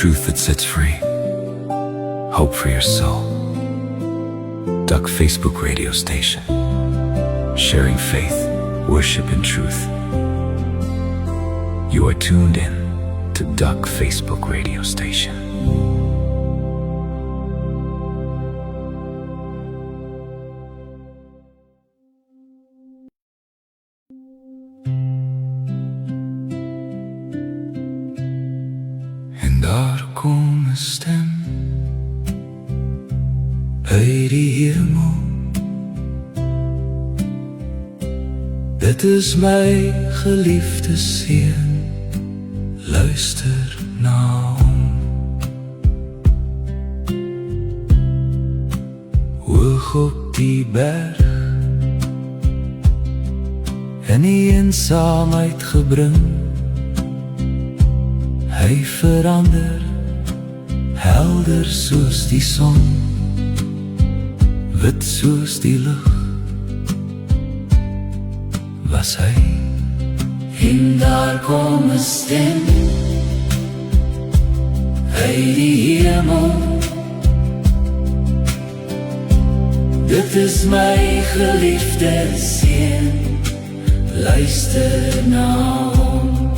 Truth that sets free. Hope for your soul. Duck Facebook radio station. Sharing faith, worship and truth. You are tuned in to Duck Facebook radio station. En daar kom 'n stem uit die hemel. Dit is my geliefde seun, luister na hom. Hoog op die berg, in die eensaamheid gebring, hy verander, helder soos die son, wit soos die lug, was hy. En daar kom 'n stem uit die hemel. Dit is my geliefde seun, luister na hom.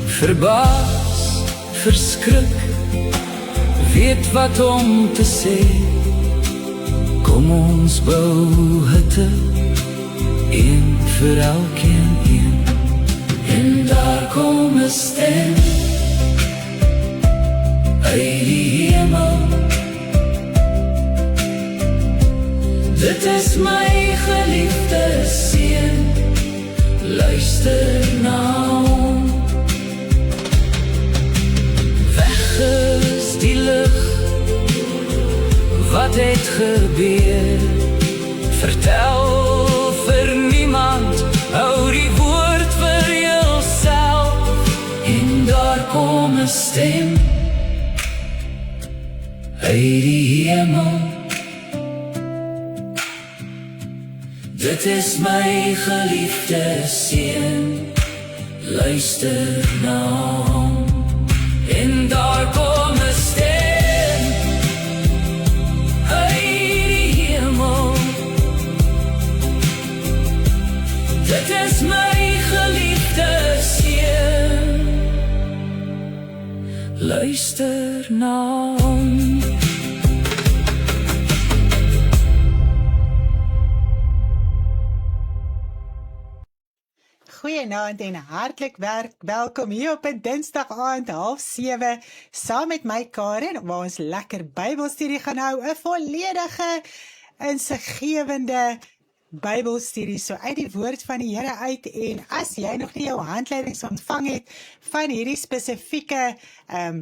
Verbaas, verskrik, weet wat om te sê. Kom ons bou hutte, een vir elkeen een. En daar kom 'n stem uit die hemel. Dit is my geliefde seun, luister na hom. Weg is die lig, wat het gebeur? Vertel vir niemand, hou die woord vir jouself. En daar kom 'n stem uit die hemel. Dit is my geliefde seun, luister na hom. En daar kom 'n stem uit die hemel. Dit is my geliefde seun, luister na hom. Goeienaand en hartlik welkom hier op 'n Dinsdag aand 6:30 saam met my Karen, waar ons lekker Bybelstudie gaan hou, 'n volledige insiggewende Bybelstudie, so uit die woord van die Here uit. En as jy nog nie jou handleidings ontvang het van hierdie spesifieke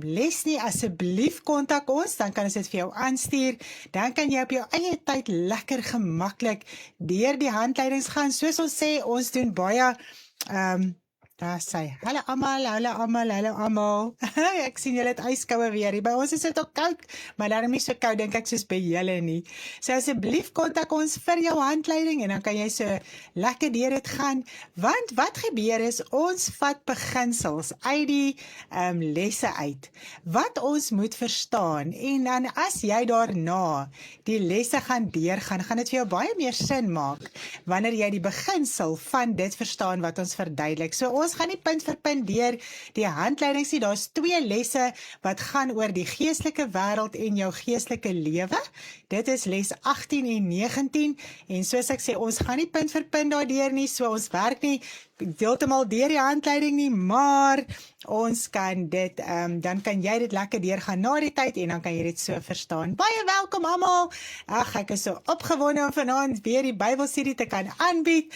les nie, asseblief kontak ons, dan kan ons dit vir jou aanstuur. Dan kan jy op jou eie tyd lekker gemaklik deur die handleidings gaan. Soos ons sê, ons doen baie daar sê, hallo almal. Ek sien julle het yskoue weer. By ons is dit ook koud, maar daarom nie so koud dink ek soos by julle nie. So asseblief kontak ons vir jou handleiding en dan kan jy so lekker deur dit gaan. Want wat gebeur is, ons vat beginsels uit die lesse uit, wat ons moet verstaan. En dan as jy daarna die lesse gaan deurgaan, gaan dit vir jou baie meer sin maak, wanneer jy die beginsel van dit verstaan wat ons verduidelik. So ons gaan nie punt vir punt deur die handleidings nie. Daar's 2 lesse wat gaan oor die geestelike wêreld en jou geestelike lewe. Dit is les 18 en 19 en soos ek sê, ons gaan nie punt vir punt daardeur nie, so ons werk nie heeltemal deur die handleiding nie, maar ons kan dit, dan kan jy dit lekker deurgaan na die tyd en dan kan jy dit so verstaan. Baie welkom almal. Ag, ek is so opgewonde om vanaand weer die Bybelstudie te kan aanbied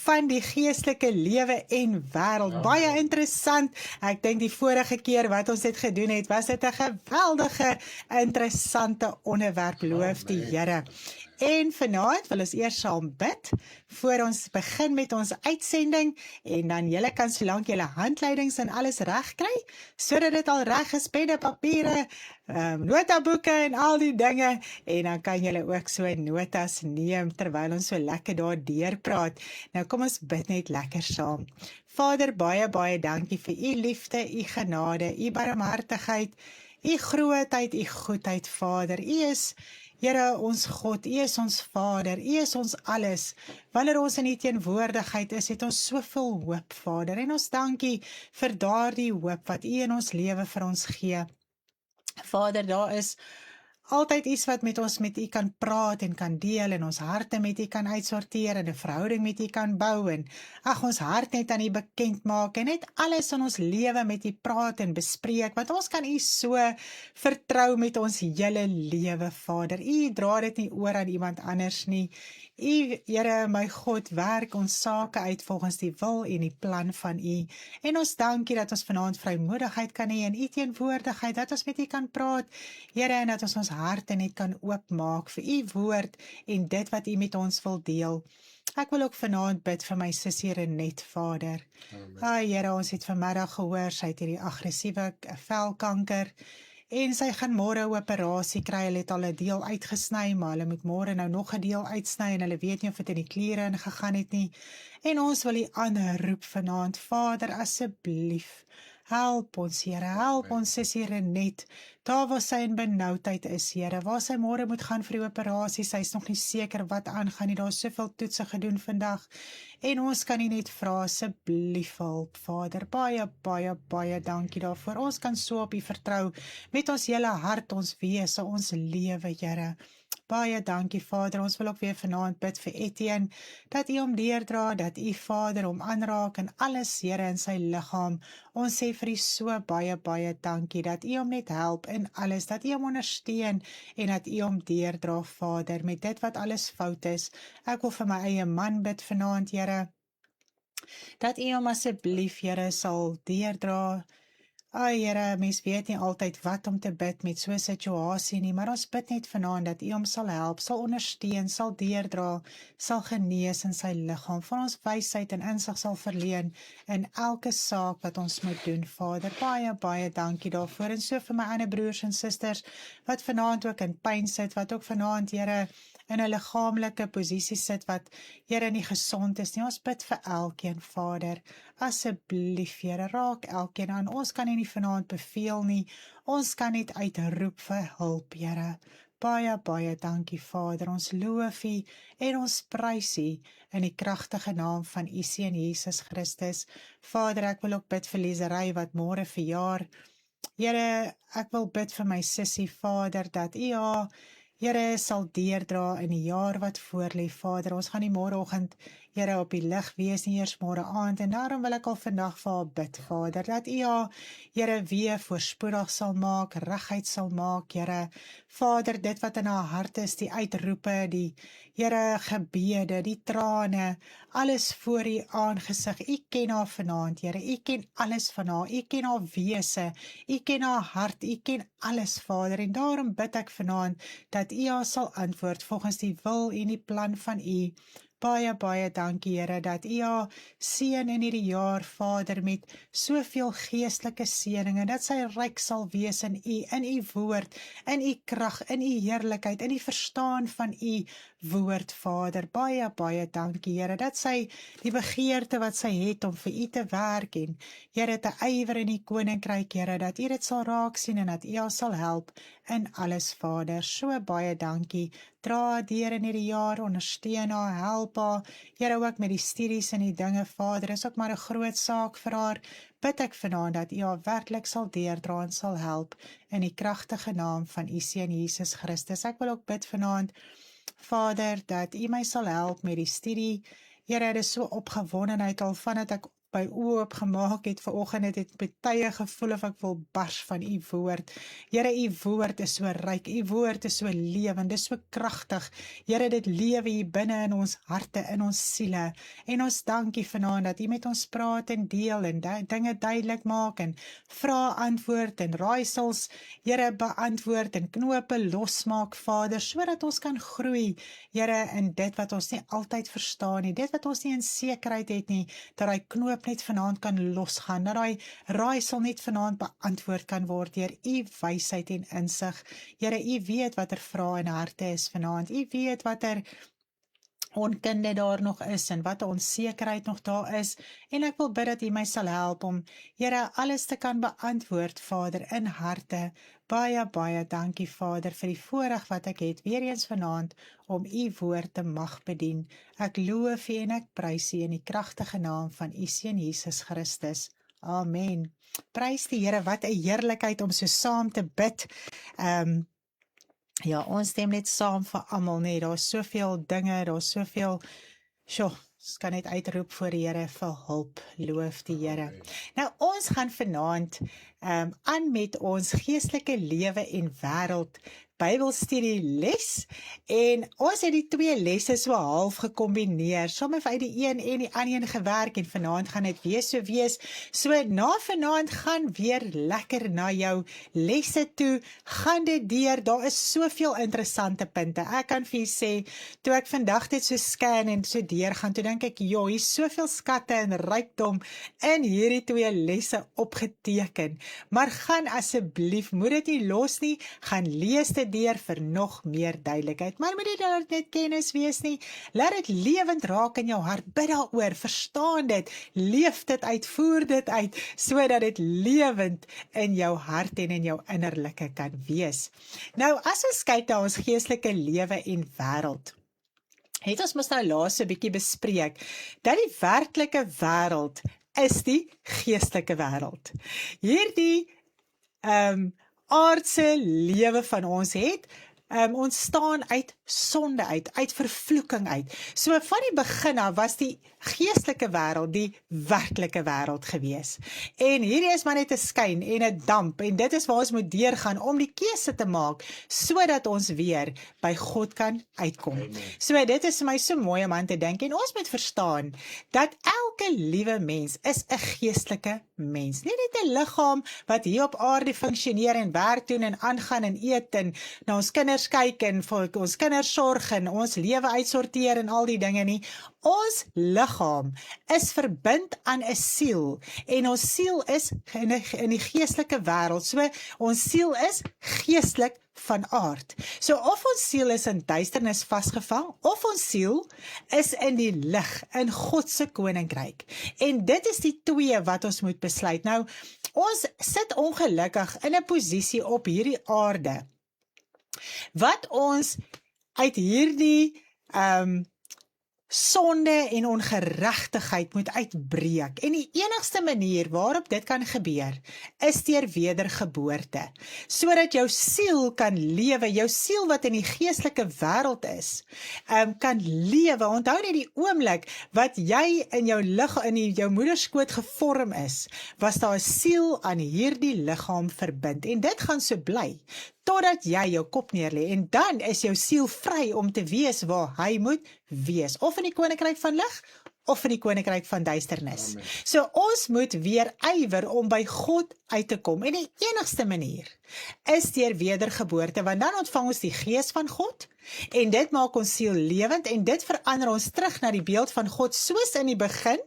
van die geestelike lewe en wêreld. Baie interessant. Ek dink die vorige keer wat ons dit gedoen het, was dit 'n geweldige interessante onderwerp, loof die Here. En vanaand wil ons eers saam bid, voor ons begin met ons uitsending, en dan julle kan solank julle handleidings en alles reg kry, sodat dit al reg is, penne, papiere, notaboeke en al die dinge, en dan kan julle ook so notas neem, terwyl ons so lekker daar deurpraat. Nou kom ons bid net lekker saam. Vader, baie, baie dankie vir u liefde, u genade, u barmhartigheid, u grootheid, u goedheid, Vader. U is, Here, ons God, U is ons Vader, U is ons alles. Wanneer ons in U teenwoordigheid is, het ons soveel hoop, Vader, en ons dankie vir daardie hoop wat U in ons lewe vir ons gee. Vader, daar is altyd iets wat met U kan praat en kan deel, en ons harte met U kan uitsorteer, en 'n verhouding met U kan bou, en ons hart net aan U bekend maak, en net alles in ons lewe met U praat en bespreek, want ons kan U so vertrou met ons hele lewe, Vader. U dra dit nie oor aan iemand anders nie. U, Here, my God, werk ons sake uit volgens die wil en die plan van U. En ons dankie dat ons vanaand vrymoedigheid kan hê in U teenwoordigheid, dat ons met U kan praat, Here, en dat ons harte net kan oopmaak vir U woord en dit wat U met ons wil deel. Ek wil ook vanaand bid vir my sussie Renet, Vader. Here, ons het vanmiddag gehoor, sy het hierdie aggressiewe velkanker, en sy gaan môre 'n operasie kry. Hulle het al 'n deel uitgesny, maar hulle moet môre nou nog 'n deel uitsny, en hulle weet nie of dit in die kliere ingegaan het nie. En ons wil U aanroep vanaand, Vader, asseblief, help ons, Here, help ons sussie Renet, daar waar sy in benoudheid is, Here, waar sy môre moet gaan vir die operasie, sy is nog nie seker wat aangaan nie, daar is soveel toetse gedoen vandag, en ons kan U net vra, asseblief hulp, Vader, baie, baie, baie dankie daarvoor, ons kan so op U vertrou, met ons hele hart, ons wese, ons lewe, Here. Baie dankie, Vader, ons wil ook weer vanaand bid vir Etienne, dat U hom deurdra, dat U, Vader, hom aanraak en alles, Here, in sy liggaam. Ons sê vir U so baie, baie dankie, dat U hom net help in alles, dat U hom ondersteun en dat U hom deurdra, Vader, met dit wat alles fout is. Ek wil vir my eie man bid vanaand, Here, dat U hom asseblief, Here, sal deurdra. Here, mens weet nie altyd wat om te bid met so 'n situasie nie, maar ons bid net vanaand dat U hom sal help, sal ondersteun, sal deurdra, sal genees in sy liggaam, van ons wysheid en insig sal verleen in elke saak wat ons moet doen, Vader. Baie, baie dankie daarvoor, en so vir my ander broers en susters, wat vanaand ook in pyn sit, wat ook vanaand, Here, in 'n liggaamlike posisie sit, wat, Here, nie gesond is nie. Ons bid vir elkeen, Vader. Asseblief, Here, raak elkeen aan. Ons kan nie vanaand beveel nie. Ons kan net uitroep vir hulp, Here. Baie, baie dankie, Vader. Ons loof U en ons prys U in die kragtige naam van U Seun Jesus Christus. Vader, ek wil ook bid vir Liesery wat môre verjaar. Here, ek wil bid vir my sussie, Vader, dat U haar, Here, sal deurdra in die jaar wat voorlê, Vader. Ons gaan nie môreoggend, Here, op die lig wees nie, eers môre aand, en daarom wil ek al vandag vir haar bid, Vader, dat U haar, Here, weer voorspoedig sal maak, regheid sal maak, Here. Vader, dit wat in haar hart is, die uitroepe, die, Here, gebede, die trane, alles voor U aangesig. U ken haar vanaand, Here. U ken alles van haar. U ken haar wese. U ken haar hart. U ken alles, Vader. En daarom bid ek vanaand dat U haar sal antwoord volgens die wil en die plan van U. Baie, baie dankie, Here, dat U haar seën in hierdie jaar, Vader, met soveel geestelike seëninge, dat sy ryk sal wees in U woord, in U krag, in U heerlikheid, in die verstaan van U woord, Vader. Baie, baie dankie, Here, dat sy die begeerte wat sy het om vir U te werk en, Here, te ywer in die koninkryk, Here, dat U dit sal raak sien en dat U haar sal help in alles, Vader. So baie dankie. Dra deur in hierdie jaar, ondersteun haar, help haar, Here, ook met die studies en die dinge, Vader, is ook maar 'n groot saak vir haar. Bid ek vanaand dat U haar werklik sal deurdra en sal help in die kragtige naam van U Seun Jesus Christus. Ek wil ook bid vanaand, Vader, dat U my sal help met die studie. Here, dit is so opgewondenheid al vandat ek my oë oopgemaak het vanoggend, het met tye gevoel of ek wil bars van u woord. Here, u woord is so ryk, u woord is so lewend, dis so kragtig. Here, dit lewe hier binne in ons harte, in ons siele. En ons dankie vanaand dat u met ons praat en deel en dinge duidelik maak en vra antwoord en raaisels, Here, beantwoord en knope losmaak, Vader, sodat ons kan groei, Here, in dit wat ons nie altyd verstaan nie, dit wat ons nie in sekerheid het nie, dat hy knoop net vanaand kan losgaan, dat hy raaisel net vanaand beantwoord kan word deur u wysheid en insig. Here, u weet wat vrae in harte is vanaand, u weet wat onkunde daar nog is en wat onsekerheid nog daar is, en ek wil bid dat u my sal help om, Here, alles te kan beantwoord, Vader, in harte. Baie, baie dankie, Vader, vir die voorreg wat ek het, weer eens vanaand, om u woord te mag bedien. Ek loof u en ek prys u in die kragtige naam van u Seun Jesus Christus. Amen. Prys die Here, wat 'n heerlikheid om so saam te bid. Ja, ons stem net saam vir almal, nee, daar's soveel dinge, daar's soveel, ons kan net uitroep voor die Here vir hulp, loof die Here. Nou, ons gaan vanaand aan met ons geestelike lewe en wêreld Bybelstudie les, en ons het die twee lesse so half gekombineer, soms uit die een en die ander een gewerk, en vanaand gaan dit weer so wees. So na vanaand gaan weer lekker na jou lesse toe, gaan dit deur, daar is soveel interessante punte. Ek kan vir julle sê, toe ek vandag dit so scan en so deur gaan, toe dink ek, joh, hier is soveel skatte en rykdom in hierdie twee lesse opgeteken. Maar gaan asseblief, moet dit nie los nie, gaan lees dit deur vir nog meer duidelikheid. Maar moet dit net kennis wees nie, laat dit lewend raak in jou hart, bid daaroor, verstaan dit, leef dit uit, voer dit uit, sodat dit lewend in jou hart en in jou innerlike kan wees. Nou, as ons kyk na ons geestelike lewe en wêreld, het ons mos nou laas 'n bietjie bespreek, dat die werklike wêreld is die geestelike wêreld. Hierdie aardse lewe van ons het ontstaan uit sonde uit vervloeking uit. So van die begin af was die geestelike wêreld die werklike wêreld gewees. En hierdie is maar net 'n skyn en 'n damp, en dit is waar ons moet deurgaan om die keuse te maak, sodat ons weer by God kan uitkom. Amen. So dit is vir my so mooi om aan te dink, en ons moet verstaan, dat elke liewe mens is 'n geestelike mens. Nie net 'n liggaam wat hier op aarde funksioneer en werk doen en aangaan en eet en na ons kinders kyk en vir ons kinders sorg en ons lewe uitsorteer en al die dinge nie. Ons liggaam is verbind aan 'n siel, en ons siel is in die geestelike wêreld. So ons siel is geestelik van aard. So of ons siel is in duisternis vasgevang, of ons siel is in die lig, in God se koninkryk. En dit is die twee wat ons moet besluit. Nou, ons sit ongelukkig in 'n posisie op hierdie aarde, wat ons uit hierdie sonde en ongeregtigheid moet uitbreek. En die enigste manier waarop dit kan gebeur, is deur wedergeboorte. Sodat jou siel kan lewe, jou siel wat in die geestelike wêreld is, kan lewe. Onthou net die oomblik wat jy in jou moederskoot gevorm is, was daar 'n siel aan hierdie liggaam verbind. En dit gaan so bly, totdat jy jou kop neerlê, en dan is jou siel vry om te wees waar hy moet wees, of in die koninkryk van lig, of in die koninkryk van duisternis. Amen. So ons moet weer ywer om by God uit te kom, en die enigste manier is deur wedergeboorte, want dan ontvang ons die gees van God, en dit maak ons siel lewend, en dit verander ons terug na die beeld van God, soos in die begin,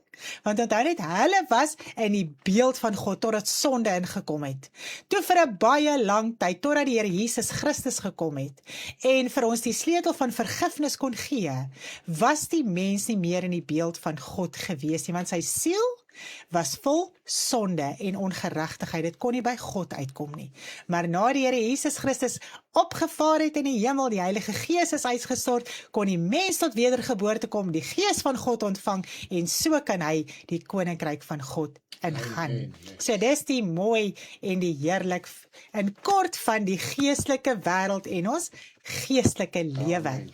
want onthou net, hulle was in die beeld van God, totdat sonde ingekom het. Toe vir 'n baie lang tyd, totdat die Here Jesus Christus gekom het, en vir ons die sleutel van vergifnis kon gee, was die mens nie meer in die beeld van God gewees nie, want sy siel was vol sonde en ongeregtigheid. Dit kon nie by God uitkom nie. Maar na die Here Jesus Christus opgevaar het in die hemel, die Heilige Gees is uitgestort, kon die mens tot wedergeboorte kom, die Gees van God ontvang, en so kan hy die koninkryk van God ingaan. So dis die mooi en die heerlik in kort van die geestelike wêreld en ons geestelike lewe.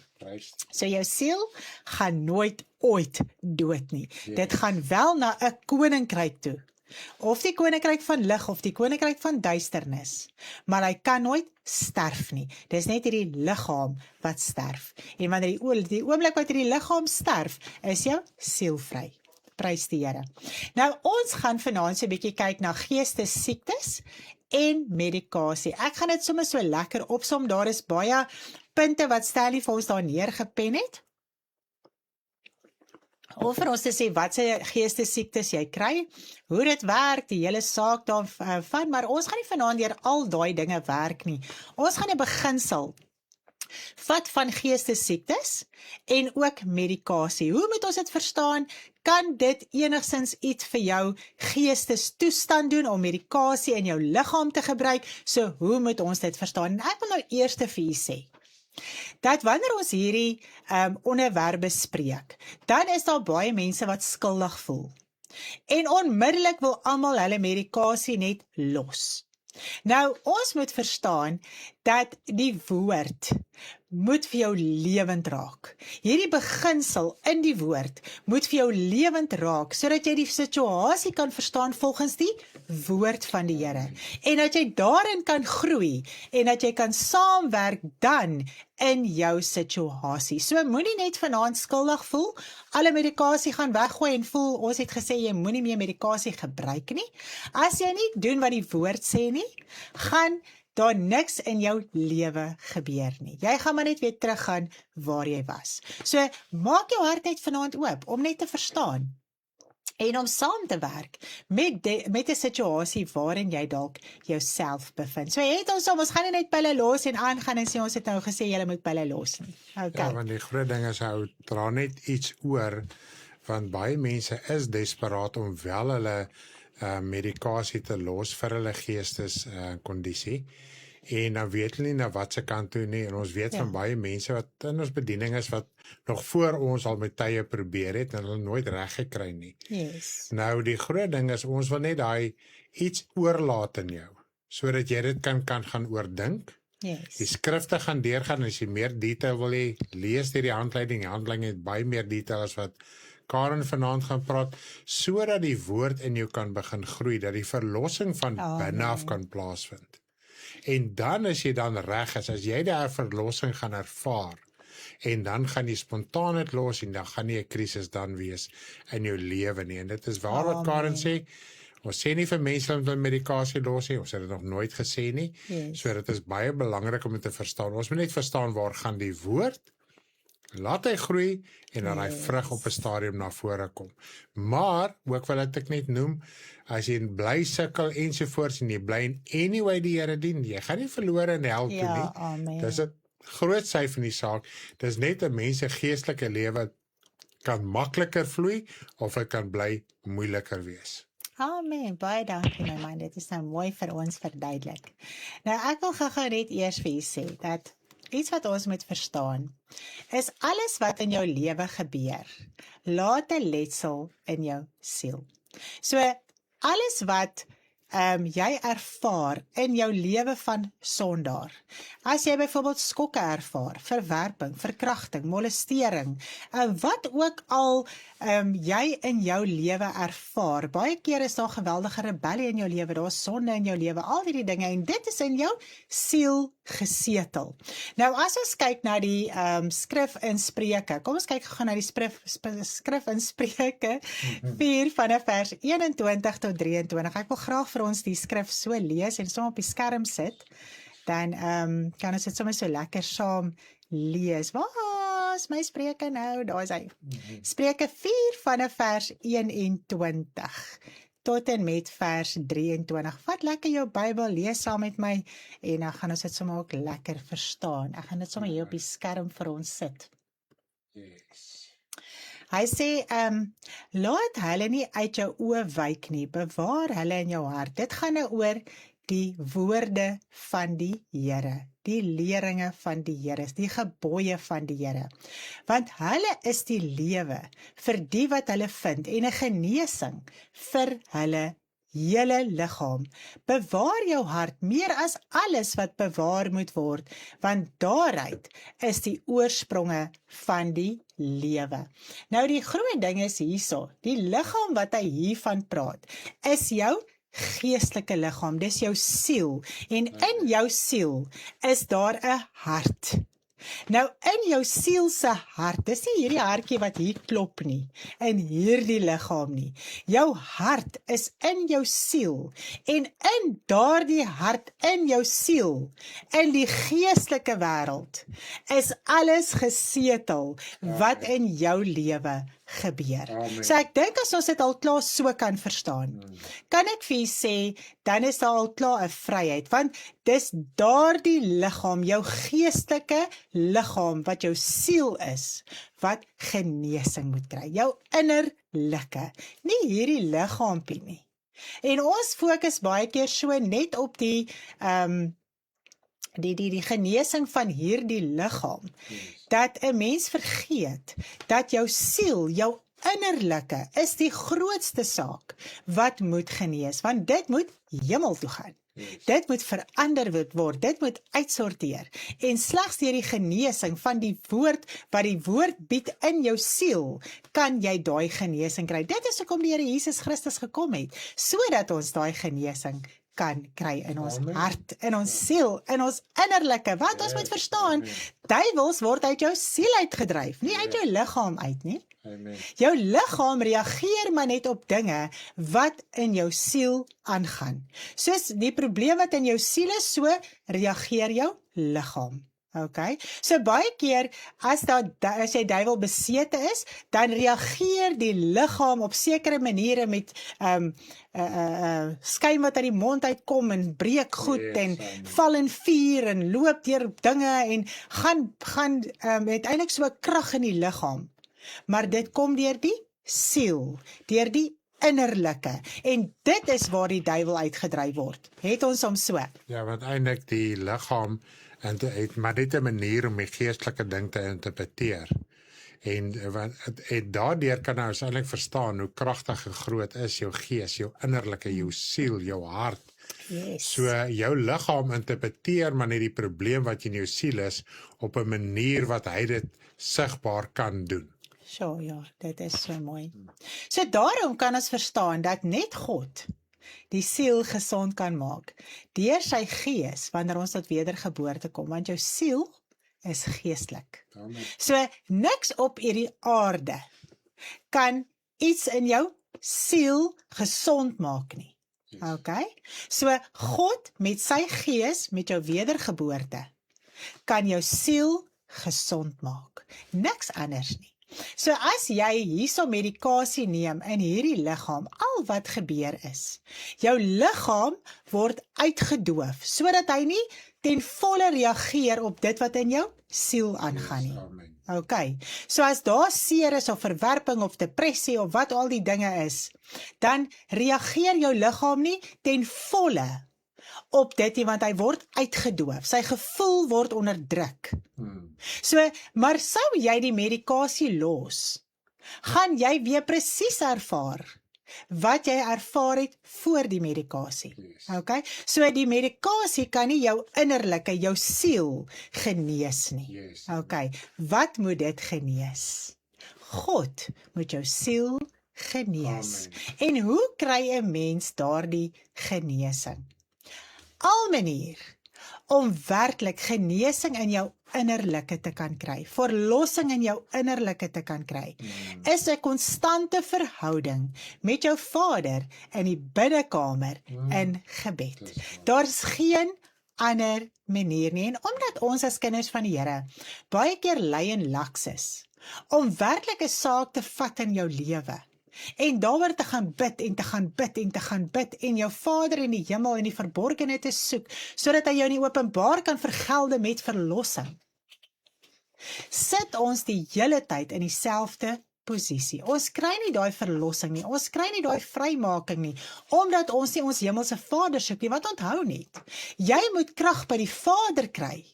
So jou siel gaan nooit ooit dood nie. Dit gaan wel na 'n koninkryk toe. Of die koninkryk van lig of die koninkryk van duisternis. Maar hy kan nooit sterf nie. Dis net hierdie liggaam wat sterf. En wanneer die oomblik wat hierdie liggaam sterf, is jou siel vry. Prys die Here. Nou ons gaan vanaand so 'n bietjie kyk na geestesiektes en medikasie. Ek gaan dit sommer so lekker opsom. Daar is baie punte wat Stanley vir ons daar neergepen het. Of vir ons te sê wat se geestesiektes jy kry, hoe dit werk, die hele saak daarvan, maar ons gaan nie vanaand deur al daai dinge werk nie. Ons gaan 'n beginsel vat van geestesiektes en ook medikasie. Hoe moet ons dit verstaan? Kan dit enigstens iets vir jou geestestoestand doen om medikasie in jou liggaam te gebruik? So hoe moet ons dit verstaan? En ek wil nou eers vir u sê dat wanneer ons hierdie onderwerp bespreek, dan is daar baie mense wat skuldig voel. En onmiddellik wil almal hulle medikasie net los. Nou, ons moet verstaan dat die woord moet vir jou lewend raak. Hierdie beginsel in die woord moet vir jou lewend raak, sodat jy die situasie kan verstaan volgens die woord van die Here. En dat jy daarin kan groei, en dat jy kan saamwerk dan in jou situasie. So moenie net vanaand skuldig voel, alle medikasie gaan weggooi en voel, ons het gesê jy moenie meer medikasie gebruik nie. As jy nie doen wat die woord sê nie, gaan daar niks in jou lewe gebeur nie. Jy gaan maar net weer teruggaan waar jy was. So maak jou hart net vanaand oop om net te verstaan en om saam te werk met 'n situasie waarin jy dalk jouself bevind. So het ons gaan nie net pille los en aangaan en sê ons het nou gesê jy moet pille los nie. Okay. Ja, want die groot ding is hou dra net iets oor, want baie mense is desperaat om wel hulle medikasie te los vir hulle geesteskondisie. En dan weet hulle nie na wat se kant toe nie, en ons weet van baie mense wat in ons bediening is, wat nog voor ons al met tye probeer het, en hulle nooit reg gekry nie. Yes. Nou, die groot ding is, ons wil net daai iets oorlaat in jou, sodat jy dit kan gaan oordink, die Yes. skrifte gaan deurgaan, as jy meer detail wil hê, lees die handleiding het baie meer detail as wat Karen vanaand gaan praat, sodat die woord in jou kan begin groei, dat die verlossing van binne af kan plaasvind. En dan as jy dan reg is, as jy die verlossing gaan ervaar, en dan gaan jy spontaan het los, en dan gaan nie 'n krisis dan wees in jou lewe nie. En dit is waar wat Karen sê, ons sê nie vir mense om hulle medikasie los nie, ons het dit nog nooit gesê nie, so dit is baie belangrik om dit te verstaan. Ons moet net verstaan waar gaan die woord, laat hy groei, en dan hy vrug op 'n stadium na vore kom. Maar, ook wat ek net noem, as jy bly sukkel ensovoorts, en jy bly in anyway die Here dien, jy gaan nie verlore in hel toe nie. Amen. Dis 'n groot sy van die saak, dis net 'n mens se geestelike lewe kan makliker vloei, of dit kan bly moeiliker wees. Amen, baie dankie my man, dit is nou mooi vir ons verduidelik. Nou ek wil gou net eers vir u sê, dat iets wat ons moet verstaan, is alles wat in jou lewe gebeur, laat 'n letsel in jou siel. So, alles wat jy ervaar in jou lewe van sondaar, as jy byvoorbeeld skokke ervaar, verwerping, verkrachting, molestering, wat ook al jy in jou lewe ervaar, baie keer is daar geweldige rebellie in jou lewe, daar is sonde in jou lewe, al die dinge, en dit is in jou siel gesetel. Nou as ons kyk na die skrif in Spreuke, kom ons kyk gou na die skrif in Spreuke 4 vanaf vers 21 tot 23. Ek wil graag vir ons die skrif so lees en sommer op die skerm sit, dan kan ons dit sommer so lekker saam lees. Waar is my Spreuke nou? Daar is hy. Spreuke 4 vanaf vers 21 tot en met vers 23. Vat lekker jou Bybel, lees saam met my, en dan gaan ons dit sommer ook lekker verstaan. Ek gaan dit sommer hier op die skerm vir ons sit. Hy sê, laat hulle nie uit jou oë wyk nie, bewaar hulle in jou hart. Dit gaan nou oor die woorde van die Here, die leringe van die Here, die gebooie van die Here. Want hulle is die lewe vir die wat hulle vind, en 'n genesing vir hulle hele liggaam. Bewaar jou hart meer as alles wat bewaar moet word, want daaruit is die oorspronge van die lewe. Nou die groot ding is hierso, die liggaam wat hy hiervan praat, is jou geestelike liggaam, dis jou siel, en in jou siel is daar 'n hart. Nou in jou siel se hart, dis nie hierdie hartjie wat hier klop nie, in hierdie liggaam nie. Jou hart is in jou siel, en in daardie hart in jou siel, in die geestelike wêreld, is alles gesetel wat in jou lewe gebeur. Amen. So ek dink as ons dit al klaar so kan verstaan, kan ek vir u sê, dan is daar al klaar 'n vryheid, want dis daardie liggaam, jou geestelike liggaam, wat jou siel is, wat genesing moet kry, jou innerlike, nie hierdie liggaampie nie. En ons fokus baie keer so net op die genesing van hierdie liggaam, dat 'n mens vergeet, dat jou siel, jou innerlike, is die grootste saak, wat moet genees, want dit moet hemel toe gaan. Dit moet verander word, dit moet uitsorteer, en slegs deur die genesing van die woord, wat die woord bied in jou siel, kan jy daai genesing kry. Dit is hoekom die Here Jesus Christus gekom het, sodat ons daai genesing kan kry in ons hart, in ons siel, in ons innerlike, wat ons moet verstaan, duiwels word uit jou siel uitgedryf, nie uit jou liggaam uit nie. Amen. Jou liggaam reageer maar net op dinge wat in jou siel aangaan. Soos die probleem wat in jou siel is, so reageer jou liggaam. Okay? So baie keer as jy duiwel besete is, dan reageer die liggaam op sekere maniere met skuim wat uit die mond uitkom en breek goed en val in vuur en loop deur dinge en gaan uiteindelik so 'n krag in die liggaam. Maar dit kom deur die siel, deur die innerlike, en dit is waar die duiwel uitgedryf word. Het ons hom so? Ja, want eintlik die liggaam het maar net 'n manier om die geestelike ding te interpreteer. En daardeur kan ons eintlik verstaan hoe kragtig en groot is jou gees, jou innerlike, jou siel, jou hart. Yes. So jou liggaam interpreteer maar net die probleem wat in jou siel is op 'n manier wat hy dit sigbaar kan doen. So ja, dit is so mooi. So daarom kan ons verstaan dat net God die siel gesond kan maak, deur sy gees, wanneer ons tot wedergeboorte kom, want jou siel is geestelik. So niks op hierdie aarde kan iets in jou siel gesond maak nie. Okay? So God met sy gees, met jou wedergeboorte, kan jou siel gesond maak. Niks anders nie. So as jy hierso medikasie neem in hierdie liggaam, al wat gebeur is, jou liggaam word uitgedoof, sodat hy nie ten volle reageer op dit wat in jou siel aangaan nie. Okay, so as daar seer is of verwerping of depressie of wat al die dinge is, dan reageer jou liggaam nie ten volle op dit nie, want hy word uitgedoof. Sy gevoel word onderdruk. So, maar sou jy die medikasie los, gaan jy weer presies ervaar wat jy ervaar het voor die medikasie. Okay? So die medikasie kan nie jou innerlike, jou siel genees nie. Okay, wat moet dit genees? God moet jou siel genees. En hoe kry 'n mens daardie genesing? Al manier om werklik genesing in jou innerlike te kan kry, verlossing in jou innerlike te kan kry, is 'n konstante verhouding met jou Vader in die binnekamer in gebed. Daar's geen ander manier nie, en omdat ons as kinders van die Here baie keer ly en laks is, om werklik 'n saak te vat in jou lewe, en daaroor te gaan bid en te gaan bid en te gaan bid en jou Vader in die hemel in die verborgene te soek, sodat hy jou in die openbaar kan vergelde met verlossing. Sit ons die hele tyd in dieselfde posisie. Ons kry nie daai verlossing nie, ons kry nie daai vrymaking nie, omdat ons nie ons hemelse Vader soek nie, wat onthou net, jy moet krag by die Vader kry,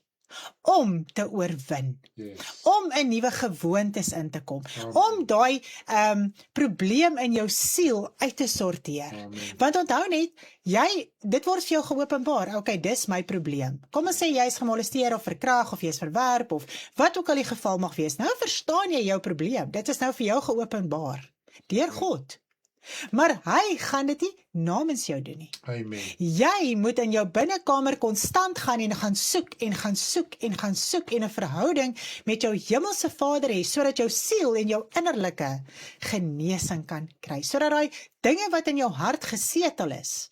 om te oorwin, Yes. om in nuwe gewoontes in te kom, om daai probleem in jou siel uit te sorteer. Amen. Want onthou net, dit word vir jou geopenbaar, okay, dis my probleem. Kom ons sê jy is gemolesteer of verkrag of jy is verwerp of wat ook al die geval mag wees. Nou verstaan jy jou probleem. Dit is nou vir jou geopenbaar deur God. Maar hy gaan dit nie namens jou doen nie. Amen. Jy moet in jou binnekamer konstant gaan en gaan soek en gaan soek en gaan soek en 'n verhouding met jou hemelse Vader hê, sodat jou siel en jou innerlike genesing kan kry, sodat daai dinge wat in jou hart gesetel is,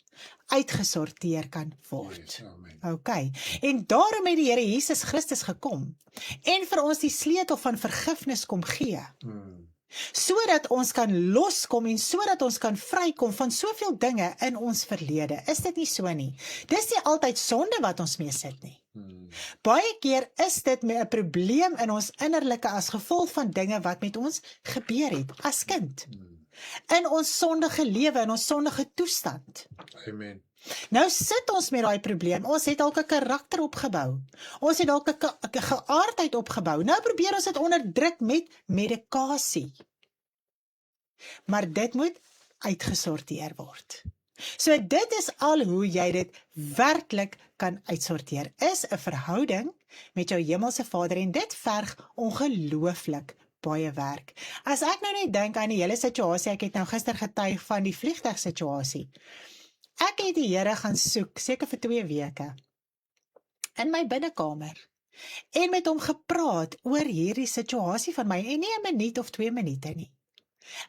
uitgesorteer kan word. Yes, amen. Okay. En daarom het die Here Jesus Christus gekom en vir ons die sleutel van vergifnis kom gee, sodat ons kan loskom en sodat ons kan vrykom van soveel dinge in ons verlede. Is dit nie so nie? Dis nie altyd sonde wat ons mee sit nie. Baie keer is dit met 'n probleem in ons innerlike as gevolg van dinge wat met ons gebeur het as kind. In ons sondige lewe, in ons sondige toestand. Amen. Nou sit ons met daai probleem. Ons het dalk 'n karakter opgebou. Ons het dalk 'n geaardheid opgebou. Nou probeer ons dit onderdruk met medikasie. Maar dit moet uitgesorteer word. So dit is al hoe jy dit werklik kan uitsorteer. Is 'n verhouding met jou hemelse Vader en dit verg ongelooflik baie werk. As ek nou net dink aan die hele situasie, ek het nou gister getuig van die vliegtuigsituasie. Ek het die Here gaan soek, seker vir 2 weke, in my binnekamer, en met hom gepraat oor hierdie situasie van my, en nie 'n minuut of 2 minute nie.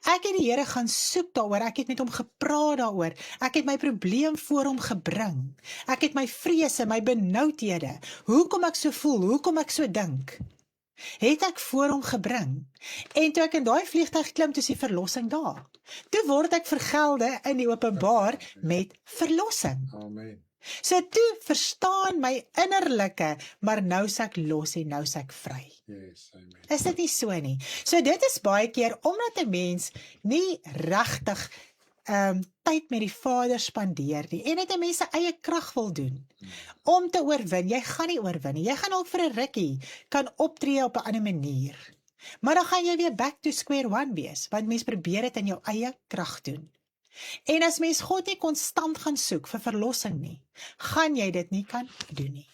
Ek het die Here gaan soek daaroor, ek het met hom gepraat daaroor, ek het my probleem voor hom gebring, ek het my vrese, my benoudhede, hoekom ek so voel, hoekom ek so dink, het ek voor hom gebring, en toe ek in daai vliegtuig klim, toe is die verlossing daar. Toe word ek vergelde in die openbaar met verlossing. Amen. So toe verstaan my innerlike, maar nou is ek los en nou is ek vry. Yes, amen. Is dit nie so nie? So dit is baie keer, omdat 'n mens nie regtig tyd met die Vader spandeer nie, en dit 'n mens se eie krag wil doen, om te oorwin. Jy gaan nie oorwin nie, jy gaan al vir 'n rukkie kan optree op 'n ander manier. Maar dan gaan jy weer back to square one wees, want mens probeer dit in jou eie krag doen. En as mens God nie konstant gaan soek vir verlossing nie, gaan jy dit nie kan doen nie.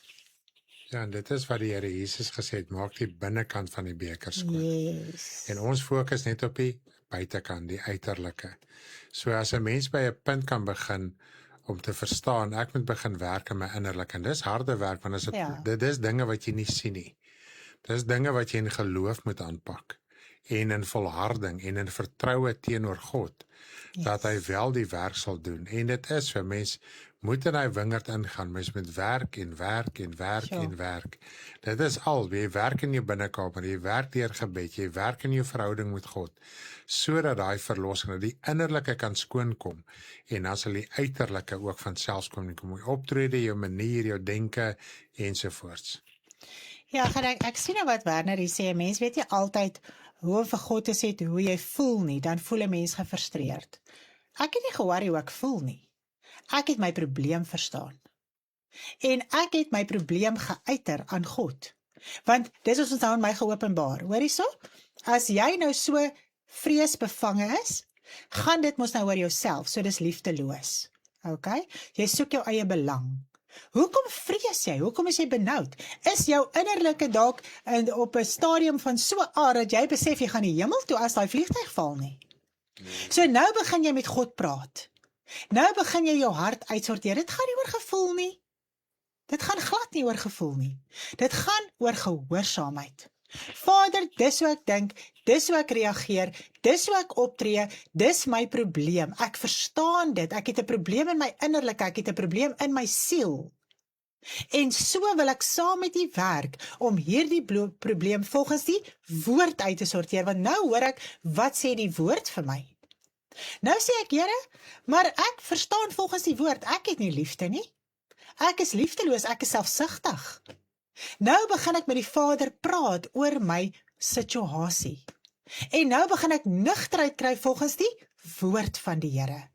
Ja, en dit is wat die Here Jesus gesê het, maak die binnekant van die beker skoon. Yes. En ons fokus net op die buitekant, die uiterlike. So as 'n mens by 'n punt kan begin om te verstaan, ek moet begin werk in my innerlik, en dis harde werk, want dit is dinge wat jy nie sien nie. Dis dinge wat jy in geloof moet aanpak, en in volharding, en in vertroue teenoor God, dat hy wel die werk sal doen. En dit is vir mens, moet in hy wingerd ingaan, mens moet werk en werk en werk en werk. Dit is al, jy werk in jou binnekamer, jy werk deur gebed, jy werk in jou verhouding met God, sodat daai verlossing, dat die innerlike kan skoonkom, en dan sal die uiterlike ook van selfs kom, jou optrede, jou manier, jou denke, ensovoorts. Ja, ek sien nou wat Werner hier sê, 'n mens weet nie altyd hoe om vir God te sê hoe jy voel nie, dan voel 'n mens gefrustreerd. Ek het nie ge-worry hoe ek voel nie. Ek het my probleem verstaan. En ek het my probleem geuiter aan God. Want dis is ons nou in my geopenbaar. Hoor hierso? As jy nou so vreesbevange is, gaan dit mos nou oor jouself, so dis liefdeloos. Okay? Jy soek jou eie belang. Hoekom vrees jy? Hoekom is jy benoud? Is jou innerlike dalk op 'n stadium van so aard dat jy besef jy gaan die hemel toe as daai vliegtuig val nie? So nou begin jy met God praat. Nou begin jy jou hart uitsorteer. Dit gaan nie oor gevoel nie. Dit gaan glad nie oor gevoel nie. Dit gaan oor gehoorsaamheid. Vader, dis hoe ek dink, dis hoe ek reageer, dis hoe ek optree, dis my probleem. Ek verstaan dit, ek het 'n probleem in my innerlike, ek het 'n probleem in my siel. En so wil ek saam met U werk, om hierdie probleem volgens die woord uit te sorteer, want nou hoor ek, wat sê die woord vir my? Nou sê ek, Here, maar ek verstaan volgens die woord, ek het nie liefde nie. Ek is liefdeloos, ek is selfsugtig. Nou begin ek met die Vader praat oor my situasie. En nou begin ek nugterheid kry volgens die woord van die Here.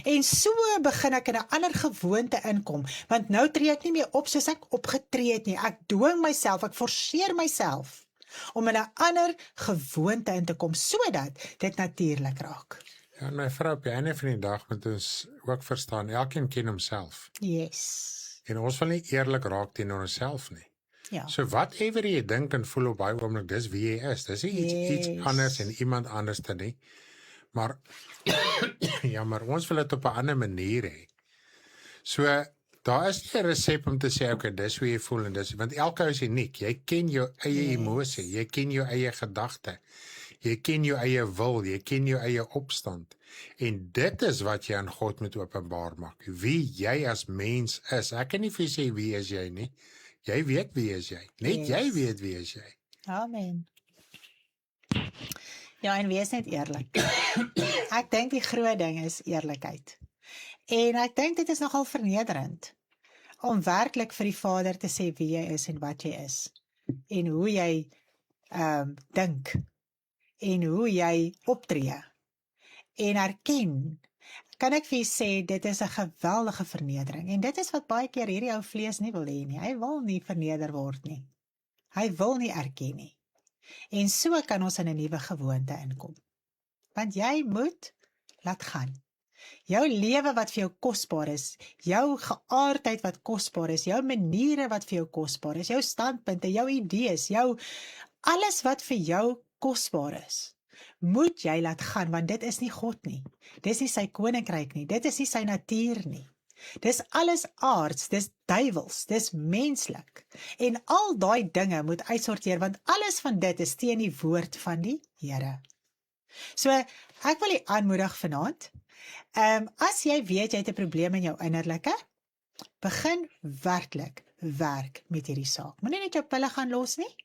En so begin ek in 'n ander gewoonte inkom, want nou tree ek nie meer op soos ek opgetree het nie. Ek dwing myself, ek forceer myself om in 'n ander gewoonte in te kom, sodat dit natuurlik raak. Ja, en my vrou, op die einde van die dag moet ons ook verstaan, elkeen ken homself. Yes. En ons wil nie eerlik raak teenoor onsself nie. Ja. So whatever jy dink en voel op daai oomblik, dis wie jy is. Dis nie iets anders en iemand anders te nie. Maar ja, maar ons wil dit op 'n ander manier hê. So daar is nie 'n resep om te sê okay, dis hoe jy voel en dis, want elke ou is uniek. Jy ken jou eie emosie, jy ken jou eie gedagte. Jy ken jou eie wil, jy ken jou eie opstand. En dit is wat jy aan God moet openbaar maak. Wie jy as mens is. Ek kan nie vir sê wie is jy nie. Jy weet wie is jy. Net jy weet wie is jy. Amen. Ja, en wees net eerlik. Ek dink die groot ding is eerlikheid. En ek dink dit is nogal vernederend om werklik vir die Vader te sê wie jy is en wat jy is. En hoe jy dink. En hoe jy optree. En erken. Kan ek vir jy sê, dit is 'n geweldige vernedering. En dit is wat baie keer hierdie ou vlees nie wil hê nie. Hy wil nie verneder word nie. Hy wil nie erken nie. En so kan ons in 'n nuwe gewoonte inkom. Want jy moet laat gaan. Jou lewe wat vir jou kosbaar is, jou geaardheid wat kosbaar is, jou maniere wat vir jou kosbaar is, jou standpunte, jou idees, jou alles wat vir jou kosbaar is, moet jy laat gaan, want dit is nie God nie. Dis nie sy koninkryk nie, dit is nie sy natuur nie. Dis alles aards, dis duiwels, dis menslik. En al daai dinge moet uitsorteer, want alles van dit is teen die woord van die Here. So, ek wil jy aanmoedig vanaand, as jy weet jy het 'n probleem in jou innerlike, begin werklik werk met hierdie saak. Moenie net jou pille gaan los nie.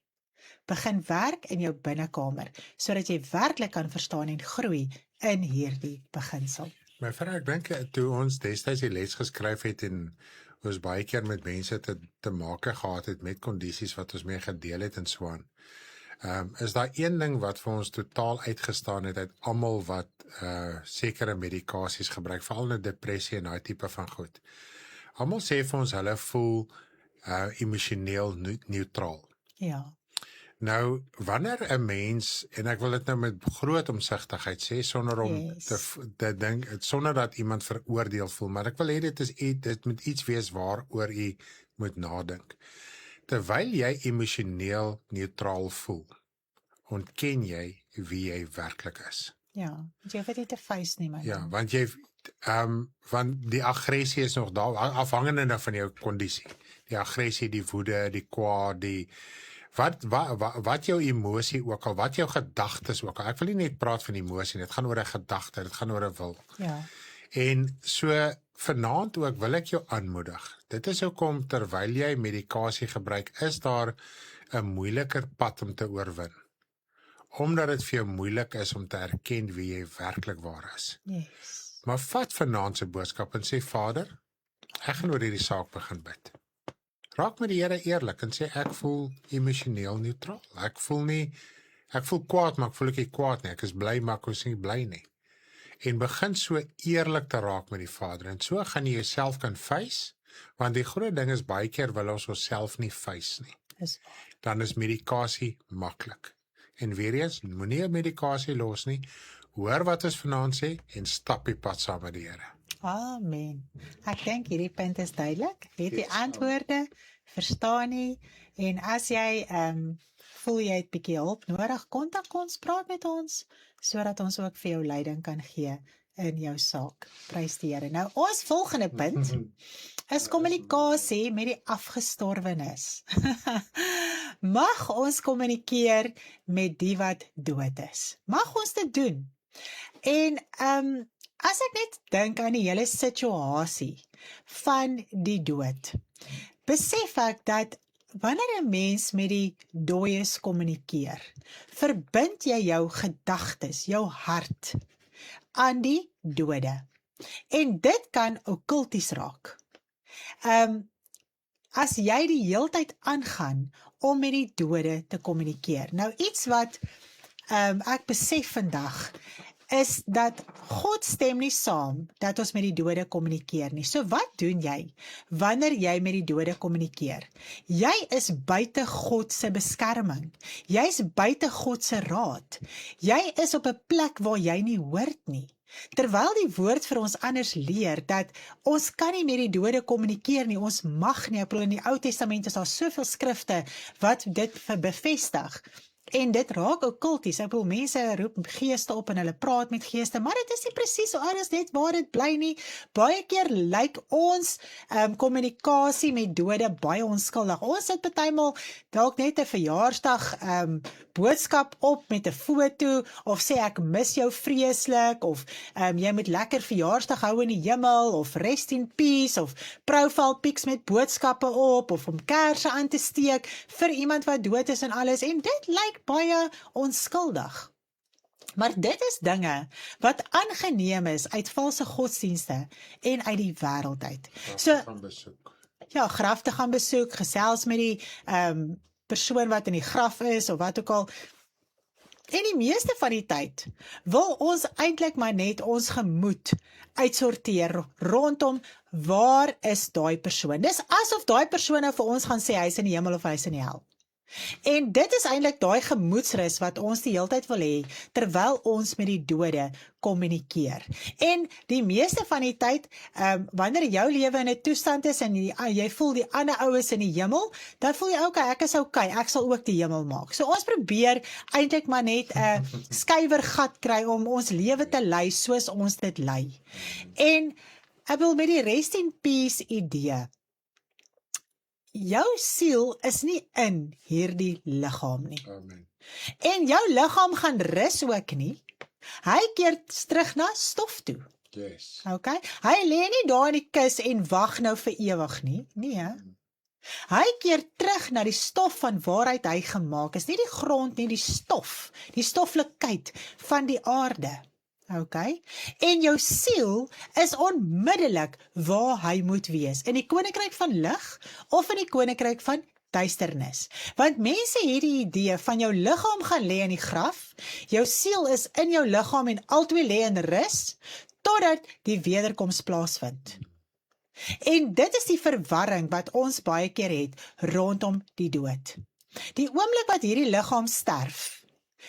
Begin werk in jou binnekamer, sodat jy werklik kan verstaan en groei in hierdie beginsel. My vrou, ek dink toe ons destyds die les geskryf het en ons baie keer met mense te make gehad het met kondisies wat ons mee gedeel het en so aan. Is daar een ding wat vir ons totaal uitgestaan het uit almal wat sekere medikasies gebruik, veral in depressie en daai tipe van goed. Almal sê vir ons hulle voel emosioneel neutraal. Ja. Nou, wanneer 'n mens, en ek wil dit nou met groot omsigtigheid sê, sonder om te dink, sonder dat iemand veroordeel voel, maar ek wil hê dit moet iets wees waaroor u moet nadink. Terwyl jy emosioneel neutraal voel, ontken jy wie jy werklik is. Ja, want jy hoef dit te face nie, man. Ja, want want die aggressie is nog daar, afhangende van jou kondisie. Die aggressie, die woede, die kwaad, die wat jou emosie ook al, wat jou gedagtes ook al. Ek wil nie net praat van emosie, dit gaan oor 'n gedagte, dit gaan oor 'n wil. Ja. En so vanaand ook wil ek jou aanmoedig. Dit is hoekom terwyl jy medikasie gebruik, is daar 'n moeiliker pad om te oorwin. Omdat dit vir jou moeilik is om te erken wie jy werklik waar is. Yes. Maar vat vanaand se boodskap en sê, Vader, ek gaan oor hierdie saak begin bid. Raak met die Here eerlik en sê, ek voel emosioneel neutraal. Ek voel kwaad, maar ek voel nie kwaad nie. Ek is bly, maar ek is nie bly nie. En begin so eerlik te raak met die Vader. En so gaan jy jouself kan face, want die groot ding is baie keer wil ons onsself nie face nie. Dan is medikasie maklik. En weer eens, moenie 'n medikasie los nie. Hoor wat ons vanaand sê en stap die pad saam met die Here. Amen. Ek dink hierdie punt is duidelik. Weet die antwoorde, verstaan nie, en as jy voel jy het bietjie hulp nodig, kontak ons, praat met ons, sodat ons ook vir jou leiding kan gee in jou saak. Prys die Here. Nou, ons volgende punt is kommunikasie met die afgestorwenes. Mag ons kommunikeer met die wat dood is. Mag ons dit doen. En as ek net dink aan die hele situasie van die dood, besef ek dat wanneer 'n mens met die dooies kommunikeer, verbind jy jou gedagtes, jou hart aan die dode. En dit kan okkulties raak. As jy die heeltyd aangaan om met die dode te kommunikeer. Nou iets wat ek besef vandag is dat God stem nie saam dat ons met die dode kommunikeer nie. So wat doen jy wanneer jy met die dode kommunikeer? Jy is buite God se beskerming. Jy is buite God se raad. Jy is op 'n plek waar jy nie hoort nie. Terwyl die woord vir ons anders leer, dat ons kan nie met die dode kommunikeer nie, ons mag nie. Ek bedoel, in die Ou Testament is daar soveel skrifte wat dit bevestig. En dit raak okkulties. Ek bedoel, mense roep geeste op en hulle praat met geeste, maar dit is nie presies so alles net waar dit bly nie. Baie keer lyk ons kommunikasie met dode baie onskuldig. Ons sit partymal dalk net 'n verjaarsdag boodskap op met 'n foto, of sê ek mis jou vreeslik, of jy moet lekker verjaarsdag hou in die hemel, of rest in peace, of profile pics met boodskappe op, of om kersse aan te steek vir iemand wat dood is en alles, en dit lyk baie onskuldig. Maar dit is dinge wat aangeneem is uit valse godsdienste en uit die wêreld uit. So, Gaan besoek. ja, graf te gaan besoek, gesels met die persoon wat in die graf is, of wat ook al. En die meeste van die tyd wil ons eintlik maar net ons gemoed uitsorteer rondom waar is daai persoon. Dis asof daai persoon nou vir ons gaan sê hy is in die hemel of hy is in die hel. En dit is eintlik daai gemoedsrus wat ons die hele tyd wil hê, terwyl ons met die dode kommunikeer. En die meeste van die tyd, wanneer jou lewe in 'n toestand is en jy voel die ander ou is in die hemel, dan voel jy okay, ek is okay, ek sal ook die hemel maak. So ons probeer eintlik maar net 'n skuiwergat kry om ons lewe te lei soos ons dit lei. En ek wil met die rest in peace idee, jou siel is nie in hierdie liggaam nie. Amen. En jou liggaam gaan rus ook nie. Hy keer terug na stof toe. Yes. Okay? Hy lê nie daar in die kus en wag nou vir ewig nie. Nee. Hy keer terug na die stof van waaruit hy gemaak is. Nie die grond nie, die stof. Die stoflikheid van die aarde. Okay? En jou siel is onmiddellik waar hy moet wees. In die koninkryk van lig of in die koninkryk van duisternis. Want mense het die idee van jou liggaam gaan lê in die graf, jou siel is in jou liggaam en albei lê in rus, totdat die wederkoms plaasvind. En dit is die verwarring wat ons baie keer het rondom die dood. Die oomblik wat hierdie liggaam sterf,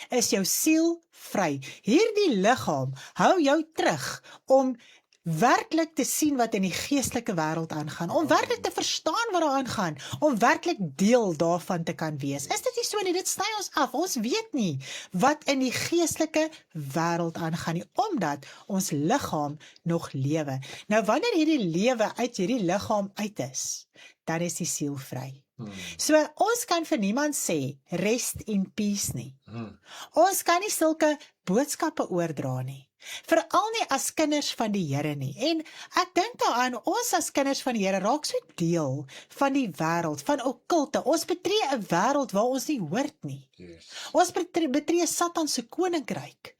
is jou siel vry. Hierdie liggaam hou jou terug om werklik te sien wat in die geestelike wêreld aangaan, om werklik te verstaan wat daar aangaan, om werklik deel daarvan te kan wees. Is dit nie so nie? Dit sny ons af. Ons weet nie wat in die geestelike wêreld aangaan nie, omdat ons liggaam nog lewe. Nou wanneer hierdie lewe uit hierdie liggaam uit is, dan is die siel vry. So ons kan vir niemand sê rest in peace nie. Ons kan nie sulke boodskappe oordra nie. Veral nie as kinders van die Here nie. En ek dink daaraan, ons as kinders van die Here raak so deel van die wêreld, van okkulte. Ons betree 'n wêreld waar ons nie hoort nie. Yes. Ons betree Satan se koninkryk.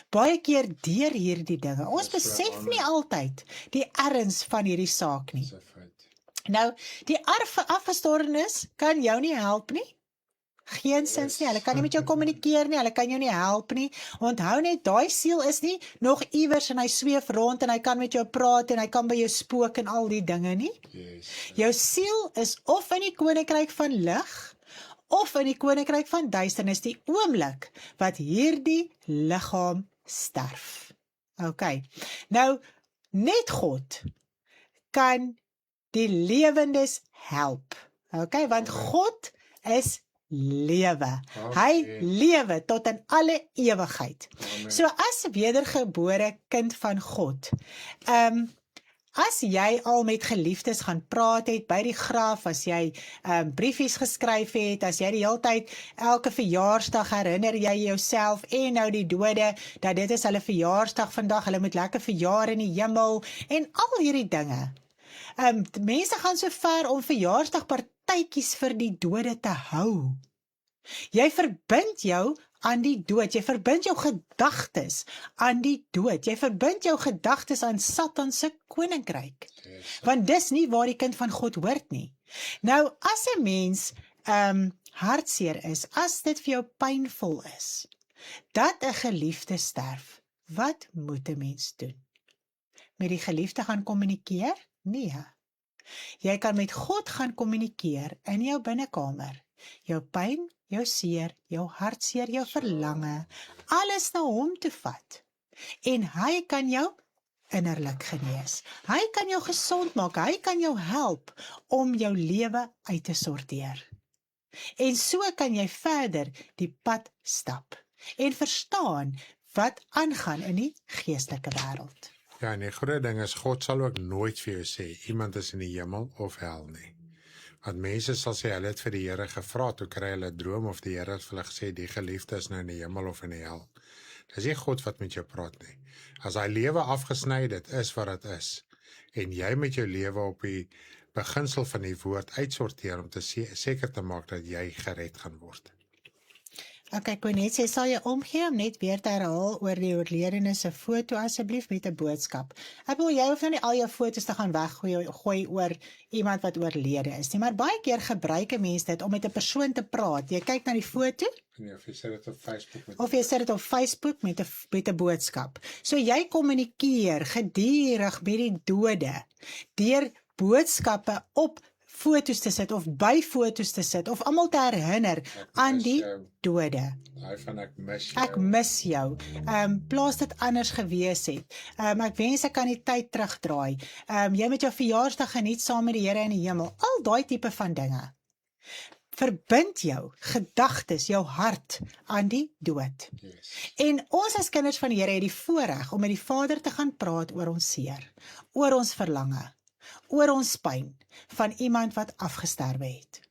Baie keer deur hierdie dinge. Ons besef nie altyd die erns van hierdie saak nie. Dis 'n feit. Nou, die afgestorwenes kan jou nie help nie. Geensins nie, hulle kan nie met jou kommunikeer nie, hulle kan jou nie help nie. Onthou net, daai siel is nie nog iewers en hy sweef rond en hy kan met jou praat en hy kan by jou spook en al die dinge nie. Yes. Jou siel is of in die koninkryk van lig, of in die koninkryk van duisternis, die oomblik wat hierdie liggaam sterf. Okay, nou, net God kan die lewendes help. Okay, want God is lewe. Hy lewe tot in alle ewigheid. So as wedergebore kind van God, as jy al met geliefdes gaan praat het by die graf, as jy briefies geskryf het, as jy die hele tyd elke verjaarsdag herinner jy jouself en nou die dode, dat dit is hulle verjaarsdag vandag, hulle moet lekker verjaar in die hemel, en al hierdie dinge. Mense gaan so ver om verjaarsdagpartytjies vir die dode te hou. Jy verbind jou aan die dood, jy verbind jou gedagtes aan die dood, jy verbind jou gedagtes aan Satan se koninkryk, want dis nie waar die kind van God hoort nie. Nou, as 'n mens hartseer is, as dit vir jou pynvol is, dat 'n geliefde sterf, Wat moet 'n mens doen? Met die geliefde gaan kommunikeer? Nee. Jy kan met God gaan kommunikeer in jou binnekamer. Jou pyn, jou seer, jou hartseer, jou verlange, alles na hom toe vat. En hy kan jou innerlik genees. Hy kan jou gesond maak, hy kan jou help om jou lewe uit te sorteer. En so kan jy verder die pad stap en verstaan wat aangaan in die geestelike wêreld. Ja, en die groot ding is, God sal ook nooit vir jou sê, iemand is in die hemel of hel nie. Want mense sal sê, hulle het vir die Here gevra, toe kry hulle 'n droom, of die Here het vir hulle gesê, die geliefde is nou in die hemel of in die hel. Dis nie God wat met jou praat nie. As hy lewe afgesny, dit is wat dit is. En jy met jou lewe op die beginsel van die woord uitsorteer, om te seker te maak dat jy gered gaan word. Ok, ek wou net sê, sal jy omgee om net weer te herhaal oor die oorledene se foto asseblief met 'n boodskap. Ek bedoel, jy hoef nou nie al jou foto's te gaan weggooi oor iemand wat oorlede is nie, maar baie keer gebruik 'n mens dit om met 'n persoon te praat. Jy kyk na die foto, Nee, of jy sit dit op Facebook met of jy sit dit op Facebook met 'n boodskap. So jy kommunikeer gedurig met die dode deur boodskappe op foto's te sit of by foto's te sit of almal te herinner aan die dode. Daai van ek mis jou. Ek mis jou. Plaas dit anders gewees het. Ek wens ek kan die tyd terugdraai. Jy met jou verjaarsdag geniet saam met die Here in die hemel. Al daai tipe van dinge. Verbind jou gedagtes, jou hart aan die dood. Yes. En ons as kinders van die Here het die voorreg om met die Vader te gaan praat oor ons seer, oor ons verlange, oor ons pyn van iemand wat afgesterwe het.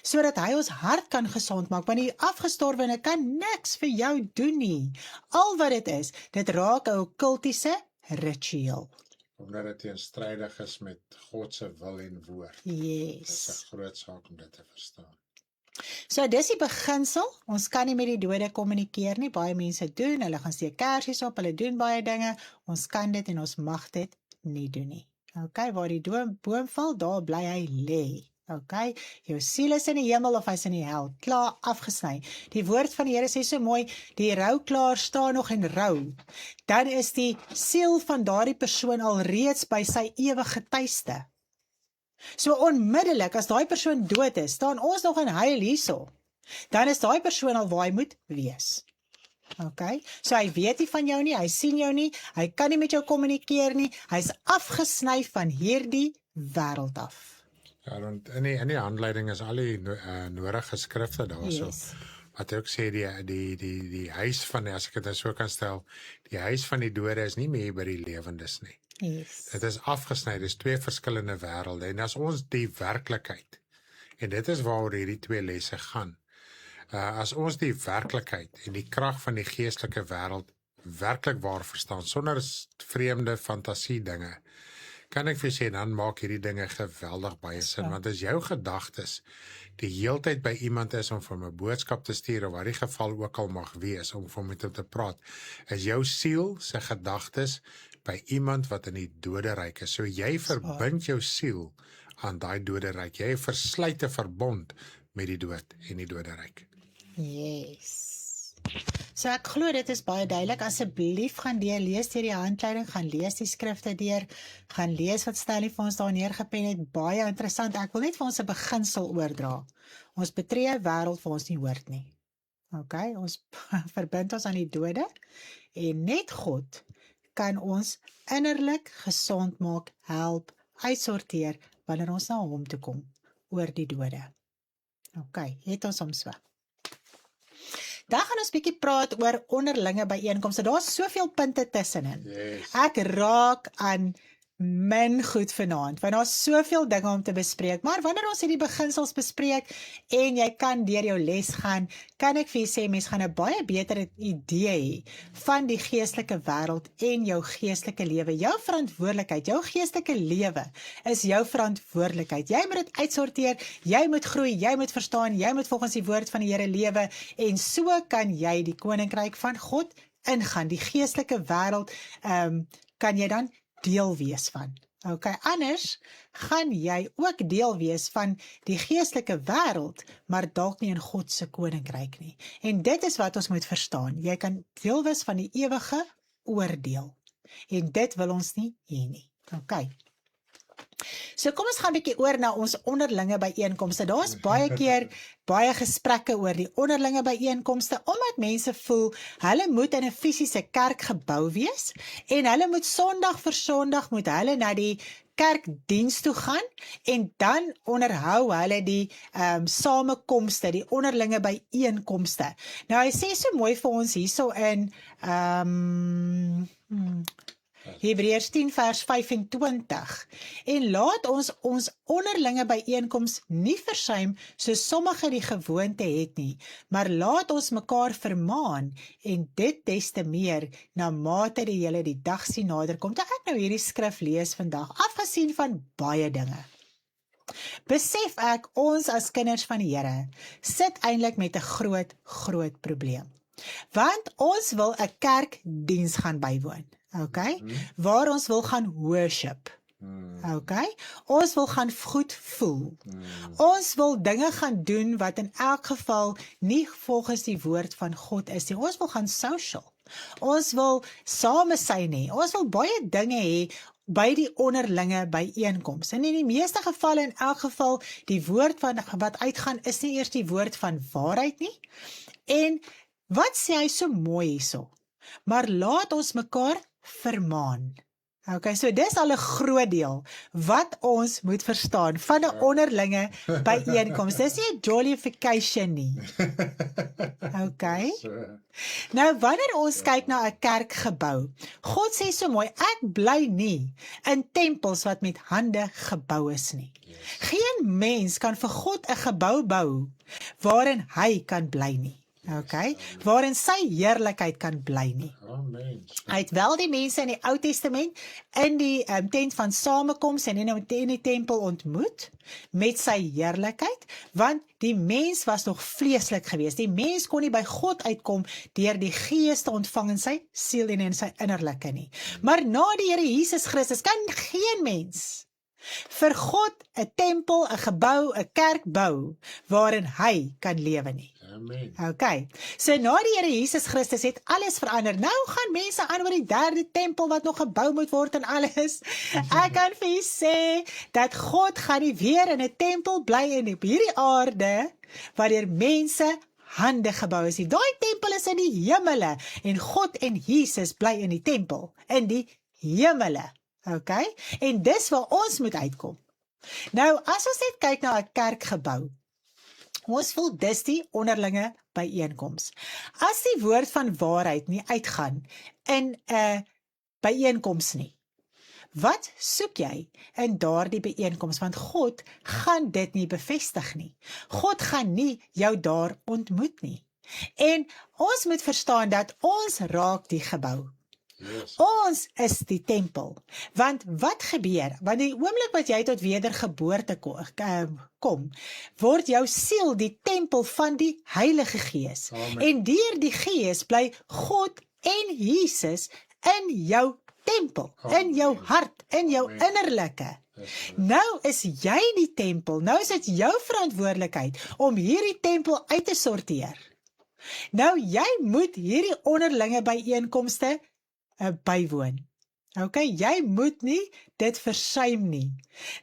Sodat hy ons hart kan gesond maak, want die afgestorwene kan niks vir jou doen nie. Al wat dit is, dit raak 'n okkultiese ritueel. Omdat dit teenstrydig is met God se wil en woord. Yes. Dit is 'n groot saak om dit te verstaan. So dis die beginsel, ons kan nie met die dode kommunikeer nie, baie mense doen, hulle gaan steek kersies op, hulle doen baie dinge, ons kan dit en ons mag dit nie doen nie. Ok, waar die boom val, daar bly hy lê. Ok, jou siel is in die hemel of hy is in die hel, klaar afgesny. Die woord van die Here sê so mooi, die rouklaar staan nog en rou. Dan is die siel van daardie persoon al reeds by sy ewige tuiste. So onmiddellik, as daai persoon dood is, staan ons nog in huil hierso. Dan is daai persoon al waar hy moet wees. Ok, so hy weet nie van jou nie, hy sien jou nie, hy kan nie met jou kommunikeer nie, hy is afgesny van hierdie wêreld af. Ja, want in die handleiding is al die nodige skrifte daarso. Yes. Wat ook sê die huis van, as ek dit so kan stel, die huis van die dode is nie meer by die lewendes nie. Yes. Dit is afgesny, dit is twee verskillende wêrelde, en as ons die werklikheid, en dit is waaroor hierdie twee lesse gaan, as ons die werklikheid en die krag van die geestelike wêreld werklik waar verstaan, sonder vreemde fantasie dinge, kan ek vir sê, dan maak hierdie dinge geweldig baie sin, want as jou gedagtes die heeltyd by iemand is om vir 'n boodskap te stuur, of wat die geval ook al mag wees, om vir met hom te praat, is jou siel se gedagtes by iemand wat in die doderyk is. So jy verbind jou siel aan daai doderyk. Jy versluit 'n verbond met die dood en die doderyk. Yes. So ek glo dit is baie duidelik. Asseblief gaan lees deur die handleiding, gaan lees die skrifte deur, gaan lees wat Stanley vir ons daar neergepen het. Baie interessant. Ek wil net vir ons 'n beginsel oordra. Ons betree 'n wêreld waar ons nie hoort nie. Ok, ons verbind ons aan die dode en net God kan ons innerlik gesond maak, help, uitsorteer wanneer ons na hom toe kom oor die dode. Ok, het ons hom so. Dan gaan ons bietjie praat oor onderlinge byeenkomste. Daar's soveel punte tussenin. Yes. Ek raak aan min goed vanaand, want daar's soveel dinge om te bespreek. Maar wanneer ons hierdie beginsels bespreek en jy kan deur jou les gaan, kan ek vir jou sê mens gaan 'n baie beter idee hê van die geestelike wêreld en jou geestelike lewe. Jou verantwoordelikheid, jou geestelike lewe is jou verantwoordelikheid. Jy moet dit uitsorteer, jy moet groei, jy moet verstaan, jy moet volgens die woord van die Here lewe en so kan jy die koninkryk van God ingaan. Die geestelike wêreld kan jy dan deel wees van. Ok, anders gaan jy ook deel wees van die geestelike wêreld, maar dalk nie in God se koninkryk nie. En dit is wat ons moet verstaan. Jy kan deel wees van die ewige oordeel. En dit wil ons nie hê nie. Okay. So kom ons gaan 'n bietjie oor na ons onderlinge byeenkomste. Daar's baie keer baie gesprekke oor die onderlinge byeenkomste, omdat mense voel hulle moet in 'n fisiese kerkgebou wees en hulle moet Sondag vir Sondag moet hulle na die kerkdiens toe gaan en dan onderhou hulle die samekomste, die onderlinge byeenkomste. Nou hy sê so mooi vir ons hierso in Hebreërs 10 vers 25 en laat ons onderlinge byeenkoms nie versuim soos sommige die gewoonte het nie, maar laat ons mekaar vermaan en dit des te meer na mate die julle die dag sien naderkom. Toe ek nou hierdie skrif lees vandag, afgesien van baie dinge, besef ek ons as kinders van die Here sit eintlik met 'n groot probleem. Want ons wil 'n kerkdiens gaan bywoon. Okay? Waar ons wil gaan worship. Okay? Ons wil gaan goed voel. Ons wil dinge gaan doen wat in elk geval nie volgens die woord van God is nie. Ons wil gaan social. Ons wil same sein hê. Ons wil baie dinge hê by die onderlinge byeenkoms. En in die meeste gevalle, in elk geval, die woord wat uitgaan is nie eers die woord van waarheid nie. En wat sê hy so mooi hierso? Maar laat ons mekaar vermaan. Okay, so dis al 'n groot deel wat ons moet verstaan van 'n onderlinge byeenkoms. Dis nie 'n jollification nie. Okay. Nou wanneer ons kyk na 'n kerkgebou, God sê so mooi, ek bly nie in tempels wat met hande gebou is nie. Geen mens kan vir God 'n gebou bou waarin hy kan bly nie. Okay, waarin sy heerlikheid kan bly nie. Hy het wel die mense in die Ou Testament in die tent van samekoms en in die tempel ontmoet met sy heerlikheid, want die mens was nog vleeslik geweest. Die mens kon nie by God uitkom deur die Gees te ontvang in sy siel en in sy innerlike nie. Maar na die Here Jesus Christus kan geen mens vir God 'n tempel, 'n gebou, 'n kerk bou waarin hy kan lewe nie. Amen. Okay, so na die Here Jesus Christus het alles verander. Nou gaan mense aan oor die derde tempel wat nog gebou moet word en alles. Ek kan vir u sê dat God gaan nie weer in 'n tempel bly in hierdie aarde waar deur mense hande gebou is. Daai tempel is in die hemele en God en Jesus bly in die tempel in die hemele. Okay, en dis waar ons moet uitkom. Nou, as ons net kyk na 'n kerkgebou, ons voel dis die onderlinge byeenkoms. As die woord van waarheid nie uitgaan in 'n byeenkoms nie, wat soek jy in daardie byeenkoms? Want God gaan dit nie bevestig nie. God gaan nie jou daar ontmoet nie. En ons moet verstaan dat ons raak die gebou. Yes. Ons is die tempel, want wat gebeur? Want die oomblik wat jy tot wedergeboorte kom, word jou siel die tempel van die Heilige Gees. Amen. En deur die Gees bly God en Jesus in jou tempel, Amen. In jou hart, in jou Amen. Innerlike. Nou is jy die tempel, nou is dit jou verantwoordelikheid om hierdie tempel uit te sorteer. Nou jy moet hierdie onderlinge byeenkomste bywoon. Okay, jy moet nie dit versuim nie.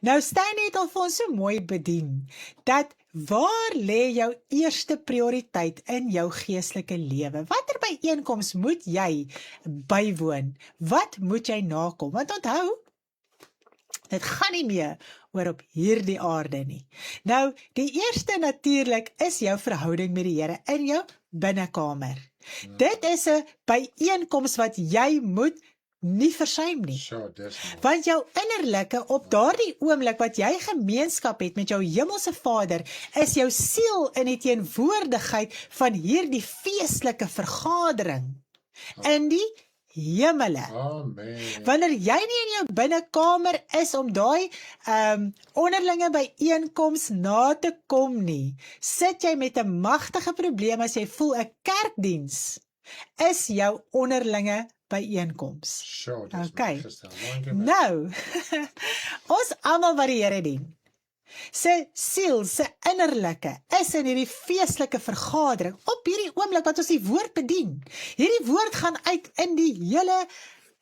Nou Stan het al vir ons so mooi bedien, dat waar lê jou eerste prioriteit in jou geestelike lewe? Watter byeenkoms moet jy bywoon? Wat moet jy nakom? Want onthou, dit gaan nie meer oor op hierdie aarde nie. Nou, die eerste natuurlik is jou verhouding met die Here in jou binnekamer. Dit is 'n byeenkoms wat jy moet nie versuim nie. Want jou innerlike op daardie oomblik wat jy gemeenskap het met jou hemelse Vader, is jou siel in die teenwoordigheid van hierdie feestelike vergadering in die hemele. Amen. Wanneer jy nie in jou binnekamer is om daai onderlinge byeenkoms na te kom nie, sit jy met 'n magtige probleem as jy voel 'n kerkdiens is jou onderlinge byeenkoms. Okay. Nou, ons almal wat die Here dien, se siel, se innerlike, is in hierdie feestelike vergadering, op hierdie oomblik wat ons die woord bedien. Hierdie woord gaan uit in die hele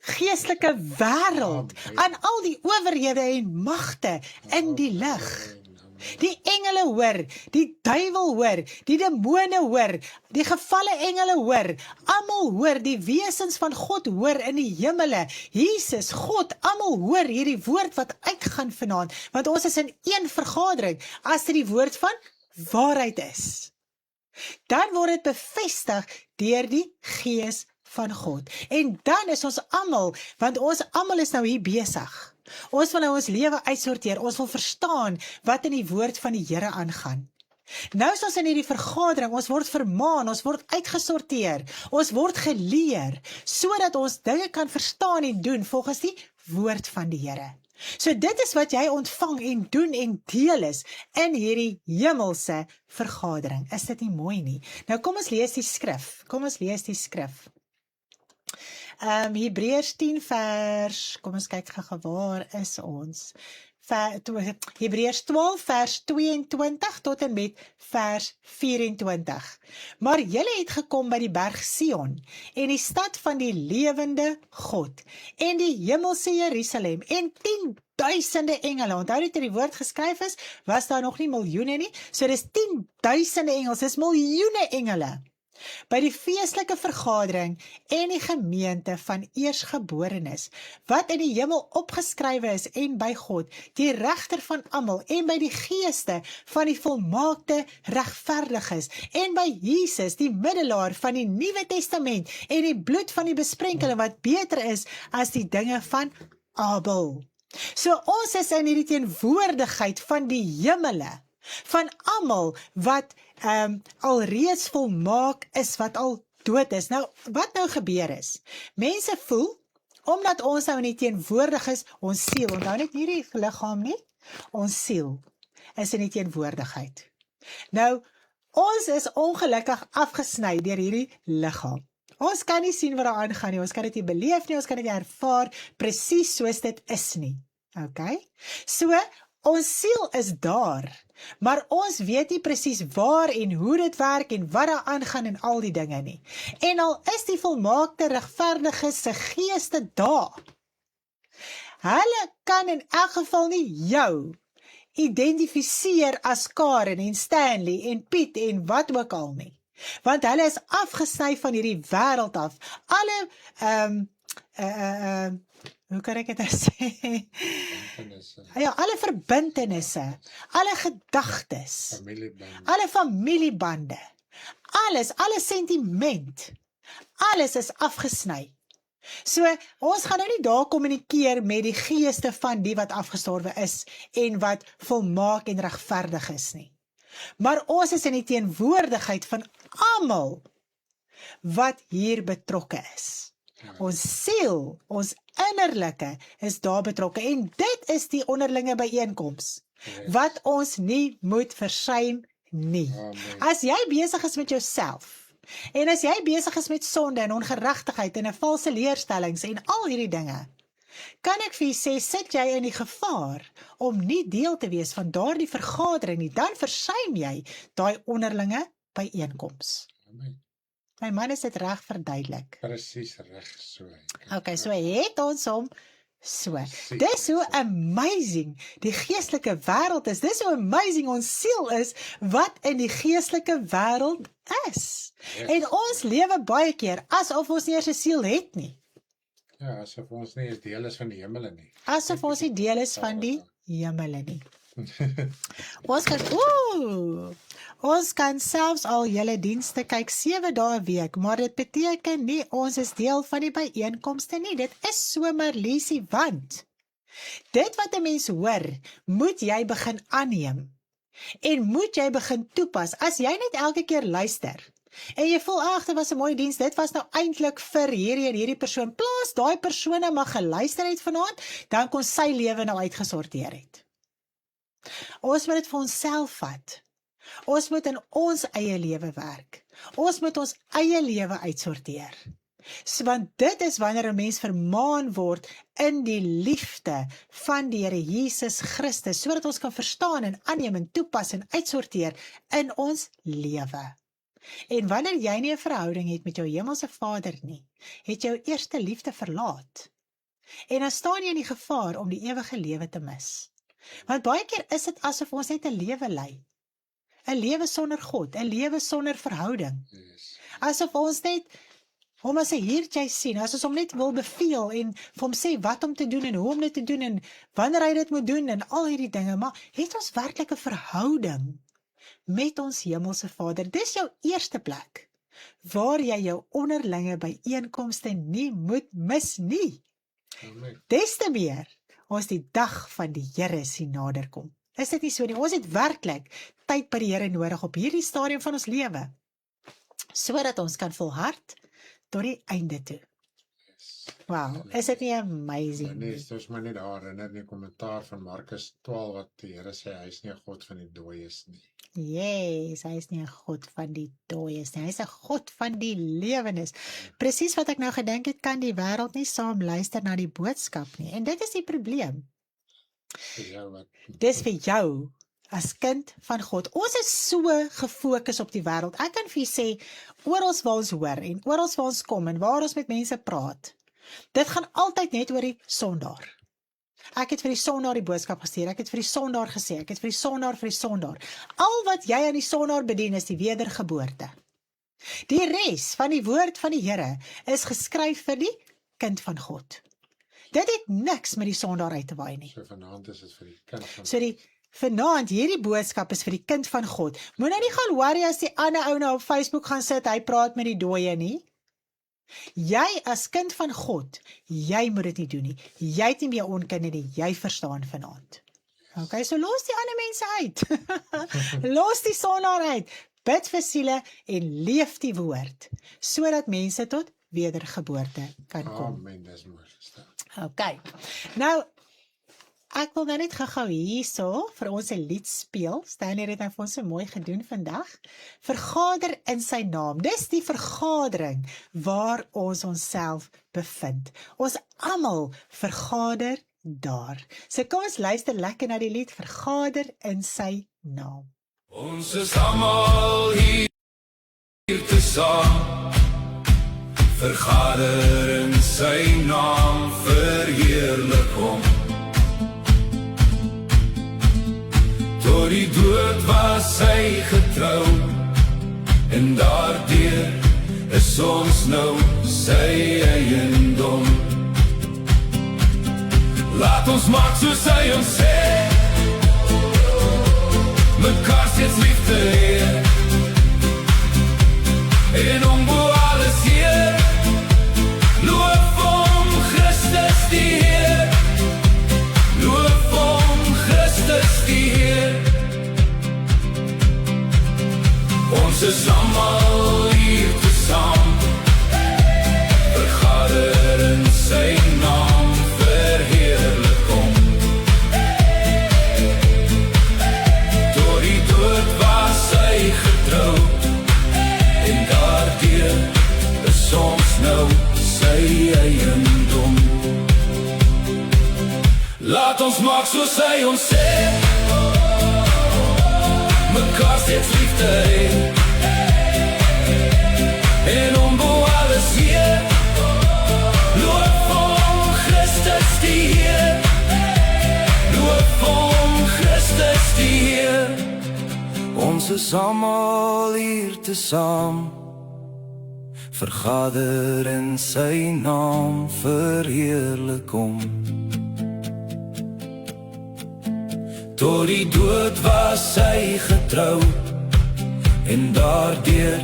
geestelike wêreld, aan al die owerhede en magte in die lig. Die engele hoor, die duiwel hoor, die demone hoor, die gevalle engele hoor, almal hoor, die wesens van God hoor in die hemele, Jesus, God, almal hoor hierdie woord wat uitgaan vanaand, want ons is in een vergadering, as dit die woord van waarheid is. Dan word dit bevestig deur die Gees van God. En dan is ons almal, want ons almal is nou hier besig. Ons wil nou ons lewe uitsorteer, ons wil verstaan wat in die woord van die Here aangaan. Nou is ons in hierdie vergadering, ons word vermaan, ons word uitgesorteer, ons word geleer, sodat ons dinge kan verstaan en doen volgens die woord van die Here. So dit is wat jy ontvang en doen en deel is in hierdie hemelse vergadering. Is dit nie mooi nie? Nou kom ons lees die skrif. Hebreërs 10 vers, kom ons kyk gou waar is ons? Hebreërs 12 vers 22 tot en met vers 24. Maar julle het gekom by die berg Sion en die stad van die lewende God en die hemelse Jerusalem en 10.000 engele. Onthou dit, die woord geskryf is, was daar nog nie miljoene nie, so dis 10.000 engels, dis miljoene engele. By die feestelike vergadering en die gemeente van eersgeborenes, wat in die hemel opgeskrywe is en by God, die regter van almal, en by die geeste van die volmaakte regverdiges, en by Jesus, die middelaar van die Nuwe Testament, en die bloed van die besprenkeling, wat beter is as die dinge van Abel. So ons is in hierdie teenwoordigheid van die hemele, van almal wat alreeds volmaak is, wat al dood is. Nou, wat nou gebeur is? Mense voel, omdat ons nou in die teenwoordig is, ons siel, onthou net hierdie liggaam nie, ons siel is in die teenwoordigheid. Nou, ons is ongelukkig afgesny deur hierdie liggaam. Ons kan nie sien wat daar aangaan nie, ons kan dit nie beleef nie, ons kan dit nie ervaar, presies soos dit is nie. Okay? So, ons siel is daar, maar ons weet nie presies waar en hoe dit werk en wat daar aangaan en al die dinge nie. En al is die volmaakte regverdige se geeste daar, hulle kan in elk geval nie jou identifiseer as Karen en Stanley en Piet en wat ook al nie. Want hulle is afgesny van hierdie wêreld af. Alle hoe kan ek dit nou sê? Ja, alle verbintenisse, alle gedagtes, alle familiebande, alle sentiment, alles is afgesny. So, ons gaan nou nie daar kommunikeer met die geeste van die wat afgestorwe is en wat volmaak en regverdig is nie. Maar ons is in die teenwoordigheid van almal wat hier betrokke is. Ons siel, ons innerlike is daar betrokke en dit is die onderlinge byeenkoms wat ons nie moet versuim nie. As jy besig is met jouself en as jy besig is met sonde en ongeregtigheid en 'n valse leerstellings en al hierdie dinge, kan ek vir jy sê, sit jy in die gevaar om nie deel te wees van daardie vergadering nie, dan versuim jy daai onderlinge byeenkoms. My man is dit reg verduidelik. Presies reg so. Okay, so het ons hom so. Dis hoe amazing die geestelike wêreld is. Dis hoe amazing ons siel is wat in die geestelike wêreld is. Yes. En ons lewe baie keer asof ons nie eers 'n siel het nie. Ja, asof ons nie eens deel is van die hemele nie. Asof ons nie deel is van die hemele nie. Ons kan selfs al julle dienste kyk 7 dae 'n week, maar dit beteken nie ons is deel van die byeenkomste nie. Dit is so Marliesie, want dit wat 'n mens hoor, moet jy begin aanneem en moet jy begin toepas. As jy net elke keer luister en jy voel, ag, dit was 'n mooi diens, dit was nou eintlik vir hierdie en hierdie persoon, plaas daai persone maar geluister het vanaand, dan kon sy lewe nou uitgesorteer het. Ons moet dit vir onsself vat. Ons moet in ons eie lewe werk. Ons moet ons eie lewe uitsorteer. Want dit is wanneer 'n mens vermaan word in die liefde van die Here Jesus Christus, sodat ons kan verstaan en aanneem en toepas en uitsorteer in ons lewe. En wanneer jy nie 'n verhouding het met jou hemelse Vader nie, het jou eerste liefde verlaat. En dan staan jy in die gevaar om die ewige lewe te mis. Want baie keer is dit asof ons net 'n lewe lei. 'n Lewe sonder God, 'n lewe sonder verhouding. Asof ons net hom as 'n heertjie sien, as ons hom net wil beveel en vir hom sê wat om te doen en hoe om dit te doen en wanneer hy dit moet doen en al hierdie dinge, maar het ons werklik 'n verhouding met ons hemelse Vader? Dis jou eerste plek, waar jy jou onderlinge byeenkomste nie moet mis nie. Des te meer, ons die dag van die Here sien naderkom. Is dit nie so nie? Ons het werklik tyd by die Here nodig op hierdie stadium van ons lewe, sodat ons kan volhard tot die einde toe. Wow, is dit nie amazing? Nee, dit is maar net daar herinner die kommentaar van Markus 12 wat die Here sê hy is nie 'n God van die dooies nie. Yes, hy is nie 'n God van die dooies nie, hy is 'n God van die lewenis. Presies wat ek nou gedink het, kan die wêreld nie saam luister na die boodskap nie. En dit is die probleem. Dis vir jou as kind van God. Ons is so gefokus op die wêreld. Ek kan vir julle sê, oral waar ons hoor en oral waar ons kom en waar ons met mense praat, dit gaan altyd net oor die sondaar. Ek het vir die sondaar die boodskap gestuur, ek het vir die sondaar gesê, ek het vir die sondaar. Al wat jy aan die sondaar bedien is die wedergeboorte. Die res van die woord van die Here is geskryf vir die kind van God. Dit het niks met die sondaar uit te waai nie. So vanaand is dit vir die kind van So vanaand, hierdie boodskap is vir die kind van God. Moet nou nie gaan worry as die ander ou nou op Facebook gaan sit, hy praat met die dooie nie. Jy as kind van God, jy moet dit nie doen nie. Jy het nie meer onkunde nie, jy verstaan vanaand. Okay, so los die ander mense uit. Los die sondaar uit. Bid vir siele en leef die woord, sodat mense tot wedergeboorte kan kom. Amen, dis mooi gestel. Okay, nou, ek wil nou net gou hierso vir ons 'n lied speel. Stanley het nou vir ons so mooi gedoen vandag. Vergader in sy naam. Dis die vergadering waar ons onsself bevind. Ons almal vergader daar. So kom ons luister lekker na die lied Vergader in sy naam. Ons is almal hier tesaam, vergader in sy naam, verheerlik hom. Tot die dood was hy getrou, en daardeur is ons nou sy eiendom. Laat ons maak soos hy ons sê, mekaar steeds lief te hê, en om bo alles hier, loof om Christus die Heer, loof om Christus die Heer. Ons is almal hier tesaam, vergader in sy naam, verheerlik hom. Tot die dood was hy getrou, en daardeur is ons nou sy eiendom. Laat ons maak soos hy ons sê, mekaar steeds lief te hê, en om bo alles hier, loof om Christus die Heer, loof om Christus die Heer. Ons is almal hier tesaam, vergader in sy naam, verheerlik hom. Tot die dood was hy getrou, en daardeur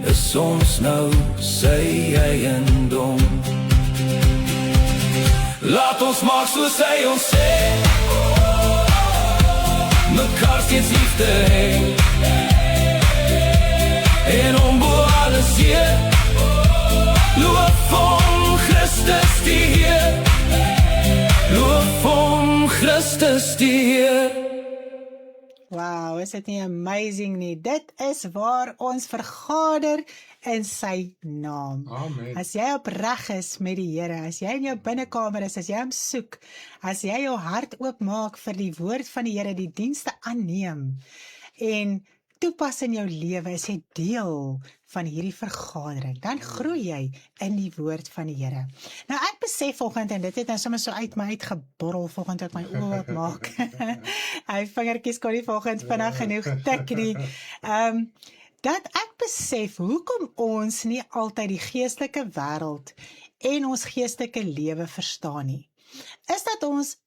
is ons nou sy eiendom. Laat ons maak soos hy ons sê, mekaar steeds lief te hê, en om bo alles hier, loof om Christus die Heer, loof om Christus die Heer. Wow, is dit nie amazing nie? Dit is waar ons vergader in sy naam. Amen. As jy opreg is met die Here, as jy in jou binnekamer is, as jy hom soek, as jy jou hart oopmaak vir die woord van die Here, die dienste aanneem en toepas in jou lewe, is jy deel van hierdie vergadering, dan groei jy in die woord van die Here. Nou ek besef vanoggend, en dit het nou sommer so uit my uitgeborrel vanoggend toe ek my oë oopmaak. Hy vingertjies kon nie vanoggend vinnig genoeg tik nie. Dat ek besef hoekom ons nie altyd die geestelike wêreld en ons geestelike lewe verstaan nie, is dat ons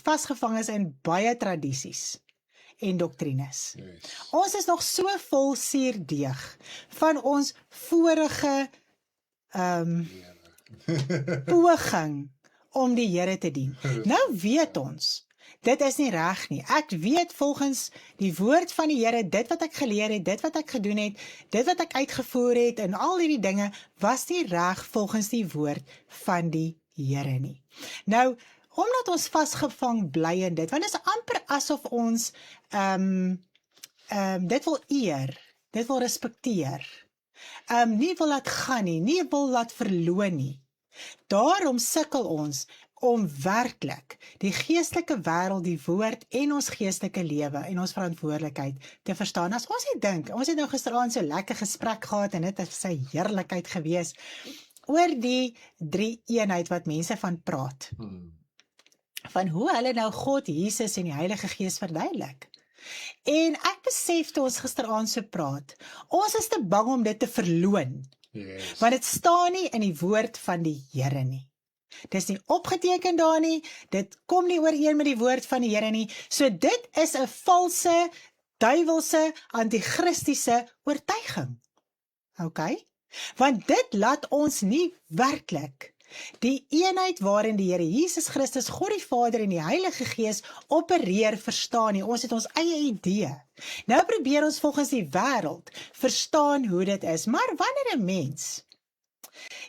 vasgevang is in baie tradisies en doktrines. Yes. Ons is nog so vol suurdeeg van ons vorige poging om die Here te dien. Nou weet ons, dit is nie reg nie. Ek weet volgens die woord van die Here, dit wat ek geleer het, dit wat ek gedoen het, dit wat ek uitgevoer het en al hierdie dinge was nie reg volgens die woord van die Here nie. Nou, omdat ons vasgevang bly in dit, want dit is amper asof ons dit wil eer, dit wil respekteer, nie wil laat gaan nie wil laat verloon nie. Daarom sukkel ons om werklik die geestelike wêreld, die woord en ons geestelike lewe en ons verantwoordelikheid te verstaan. As ons nie dink, ons het nou gisteraand so lekker gesprek gehad en dit het sy heerlikheid gewees oor die drie eenheid wat mense van praat. Van hoe hulle nou God, Jesus en die Heilige Gees verduidelik. En ek besef toe ons gisteraand so praat, ons is te bang om dit te verloon, Yes. want dit staan nie in die woord van die Here nie. Dis nie opgeteken daar nie, dit kom nie ooreen met die woord van die Here nie, so dit is 'n valse, duiwelse, antichristiese oortuiging. OK? Want dit laat ons nie werklik die eenheid waarin die Here Jesus Christus, God die Vader en die Heilige Gees opereer verstaan nie. Ons het ons eie idee. Nou probeer ons volgens die wêreld verstaan hoe dit is. Maar wanneer 'n mens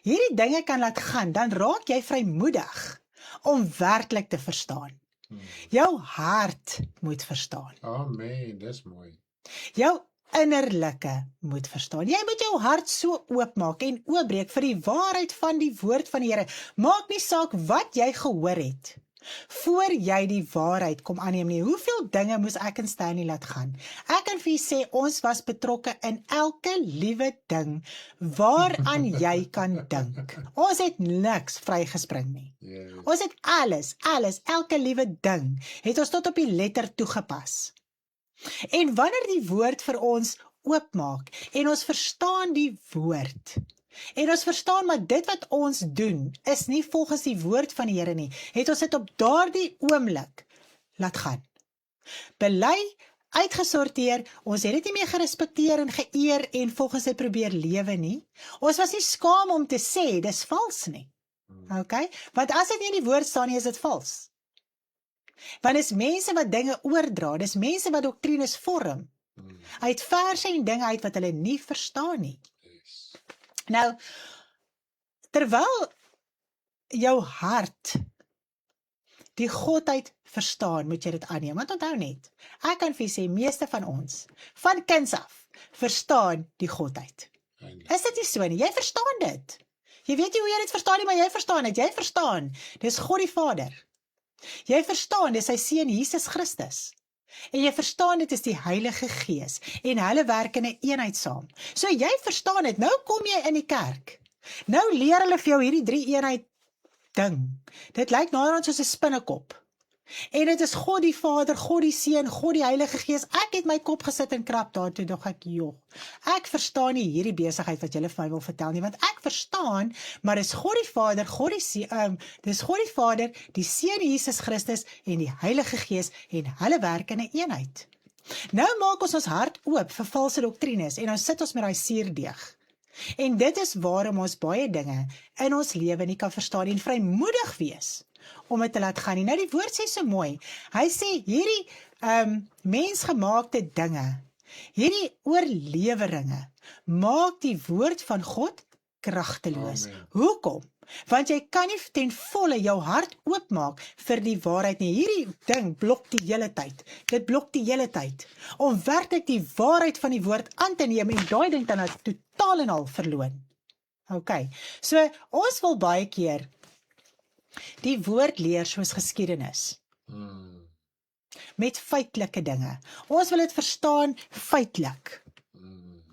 hierdie dinge kan laat gaan, dan raak jy vrymoedig om werklik te verstaan. Jou hart moet verstaan. Amen, dis mooi. Jou innerlike moet verstaan. Jy moet jou hart so oopmaak en oopbreek vir die waarheid van die woord van die Here. Maak nie saak wat jy gehoor het, voor jy die waarheid kom aanneem nie. Hoeveel dinge moes ek en Stanley laat gaan? Ek kan vir julle sê, ons was betrokke in elke liewe ding waaraan jy kan dink. Ons het niks vrygespring nie. Yes. Ons het alles, elke liewe ding, het ons tot op die letter toegepas. En wanneer die woord vir ons oopmaak, en ons verstaan die woord, en ons verstaan maar dit wat ons doen, is nie volgens die woord van die Here nie, het ons dit op daardie oomblik laat gaan. Bely, uitgesorteer, ons het dit nie meer gerespekteer en geëer en volgens dit probeer lewe nie. Ons was nie skaam om te sê, dis vals nie. OK? Want as dit nie in die woord staan nie, is dit vals. Want dis mense wat dinge oordra, dis mense wat doktrines vorm, uit verse en dinge uit wat hulle nie verstaan nie. Yes. Nou, terwyl jou hart die godheid verstaan, moet jy dit aanneem. Want onthou net, ek kan vir sê, meeste van ons, van kinds af, verstaan die godheid. Is dit nie so nie? Jy verstaan dit. Jy weet nie hoe jy dit verstaan nie, maar jy verstaan dit. Jy verstaan, dis God die Vader. Jy verstaan, dis sy seun Jesus Christus. En jy verstaan, dit is die Heilige Gees. En hulle werk in 'n eenheid saam. So jy verstaan dit, nou kom jy in die kerk. Nou leer hulle vir jou hierdie drie eenheid ding. Dit lyk naderhand soos 'n spinnekop. En dit is God die Vader, God die Seun, God die Heilige Gees. Ek het my kop gesit en krap daartoe, dog ek, joh, ek verstaan nie hierdie besigheid wat julle vir my wil vertel nie, want ek verstaan, maar dis God die Vader, dis God die Vader, die Seun Jesus Christus en die Heilige Gees en hulle werk in 'n eenheid. Nou maak ons hart oop vir valse doktrines en ons sit ons met daai suurdeeg. En dit is waarom ons baie dinge in ons lewe nie kan verstaan en vrymoedig wees om dit te laat gaan nie. Nou die woord sê so mooi, hy sê hierdie mensgemaakte dinge, hierdie oorleweringe, maak die woord van God kragteloos. Amen. Hoekom? Want jy kan nie ten volle jou hart oopmaak vir die waarheid nie. Hierdie ding blok die hele tyd. Dit blok die hele tyd. Om werklik die waarheid van die woord aan te neem en daai ding dan totaal en al verloon. OK. So ons wil baie keer die woord leer soos geskiedenis. Met feitelike dinge. Ons wil dit verstaan feitelik.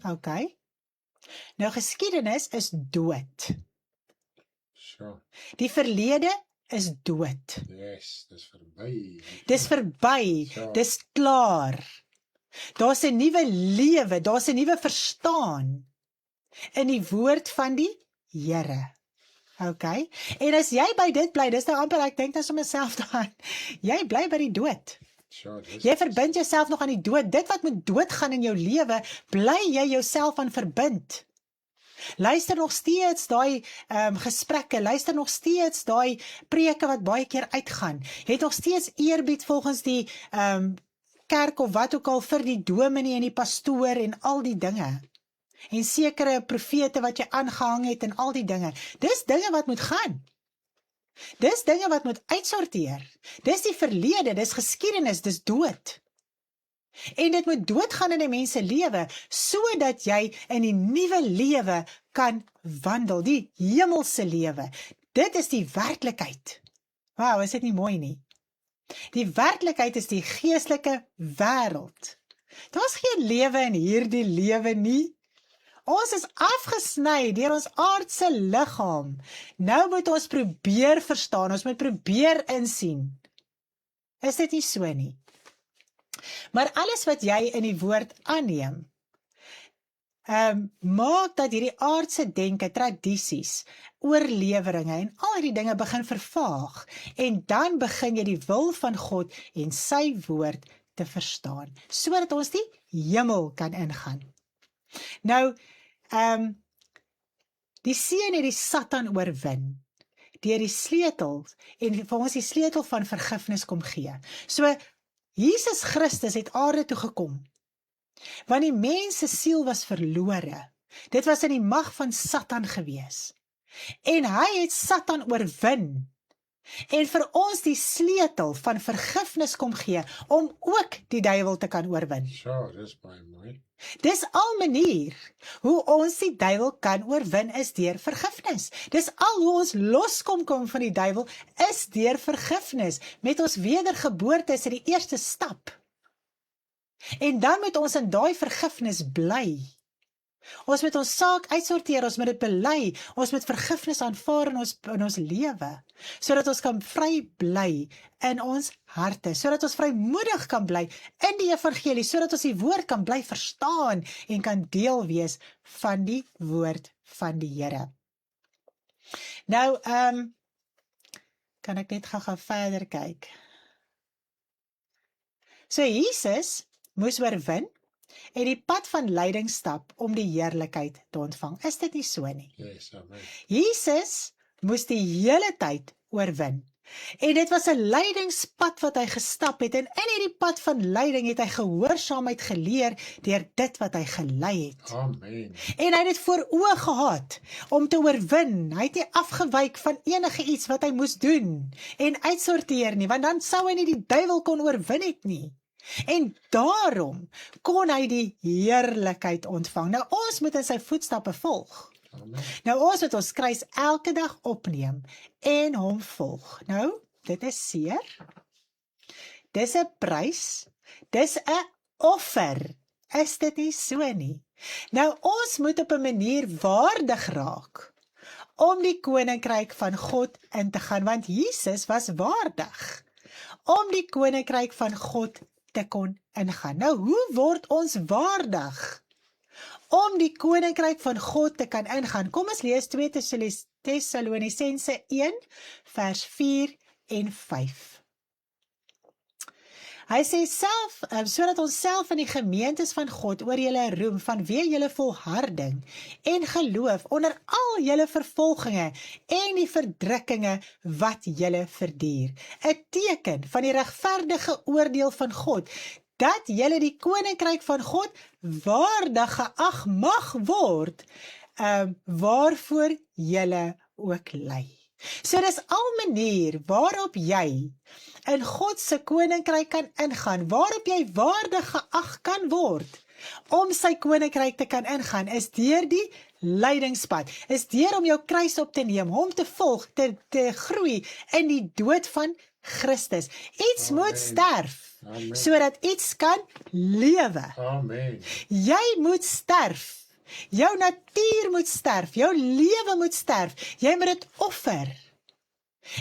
OK. Nou geskiedenis is dood. Sure. Die verlede is dood. Yes, dis verby. Dis verby, Ja. dis klaar. Daar's 'n nuwe lewe, daar's 'n nuwe verstaan in die woord van die Here. OK? En as jy by dit bly, dis nou amper ek dink dan sommer self daaraan. Jy bly by die dood. Sure, dis Jy verbind jouself nog aan die dood. Dit wat moet doodgaan in jou lewe, bly jy jouself aan verbind. Luister nog steeds daai gesprekke, luister nog steeds daai preke wat baie keer uitgaan. Het nog steeds eerbied volgens die kerk of wat ook al vir die dominee en die pastoor en al die dinge. En sekere profete wat jy aangehang het en al die dinge. Dis dinge wat moet gaan. Dis dinge wat moet uitsorteer. Dis die verlede, dis geskiedenis, dis dood. En dit moet doodgaan in 'n mens se lewe, sodat jy in die nuwe lewe kan wandel, die hemelse lewe. Dit is die werklikheid. Wow, is dit nie mooi nie? Die werklikheid is die geestelike wêreld. Daar's geen lewe in hierdie lewe nie. Ons is afgesny deur ons aardse liggaam. Nou moet ons probeer verstaan, ons moet probeer insien. Is dit nie so nie? Maar alles wat jy in die woord aanneem, maak dat hierdie aardse denke, tradisies, oorleweringe en al hierdie dinge begin vervaag. En dan begin jy die wil van God en sy woord te verstaan, sodat ons die hemel kan ingaan. Nou, die seun het die Satan oorwin, deur die sleutel, en vir ons die sleutel van vergifnis kom gee. So, Jesus Christus het aarde toe gekom, want die mens se siel was verlore. Dit was in die mag van Satan gewees. En hy het Satan oorwin. En vir ons die sleutel van vergifnis kom gee, om ook die duiwel te kan oorwin. Sure, dis baie mooi. Dis al manier hoe ons die duiwel kan oorwin is deur vergifnis. Dis al hoe ons loskom van die duiwel is deur vergifnis. Met ons wedergeboorte is dit die eerste stap. En dan moet ons in daai vergifnis bly. Ons moet ons saak uitsorteer, ons moet dit bely, ons moet vergifnis aanvaar in ons lewe, sodat ons kan vry bly in ons harte, sodat ons vrymoedig kan bly in die evangelie, sodat ons die woord kan bly verstaan en kan deel wees van die woord van die Here. Nou, kan ek net gou verder kyk. So Jesus moes oorwin en die pad van lyding stap om die heerlikheid te ontvang. Is dit nie so nie? Yes, amen. Jesus moes die hele tyd oorwin. En dit was 'n lydingspad wat hy gestap het, en in hierdie pad van lyding het hy gehoorsaamheid geleer deur dit wat hy gelei het. Amen. En hy het dit voor oë gehad om te oorwin. Hy het nie afgewyk van enige iets wat hy moes doen en uitsorteer nie, want dan sou hy nie die duiwel kon oorwin het nie. En daarom kon hy die heerlikheid ontvang. Nou ons moet in sy voetstappe volg. Amen. Nou ons moet ons kruis elke dag opneem en hom volg. Nou, dit is seer. Dis 'n prys. Dis 'n offer. Is dit nie so nie? Nou ons moet op 'n manier waardig raak om die koninkryk van God in te gaan, want Jesus was waardig om die koninkryk van God te kon ingaan. Nou, hoe word ons waardig om die koninkryk van God te kan ingaan? Kom ons lees 2 Tessalonisense 1 vers 4 en 5. Hy sê self, sodat ons self in die gemeentes van God oor julle roem, vanweë julle volharding en geloof onder al julle vervolginge en die verdrukkinge wat julle verduur. 'n Teken van die regverdige oordeel van God, dat julle die koninkryk van God waardig geag mag word, waarvoor julle ook lei. So dis al manier waarop jy in God se koninkryk kan ingaan, waarop jy waardig geag kan word, om sy koninkryk te kan ingaan, is deur die leidingspad, is deur om jou kruis op te neem, hom te volg, te groei in die dood van Christus. Iets moet sterf, Amen. sodat iets kan lewe. Amen. Jy moet sterf. Jou natuur moet sterf, jou lewe moet sterf, jy moet dit offer.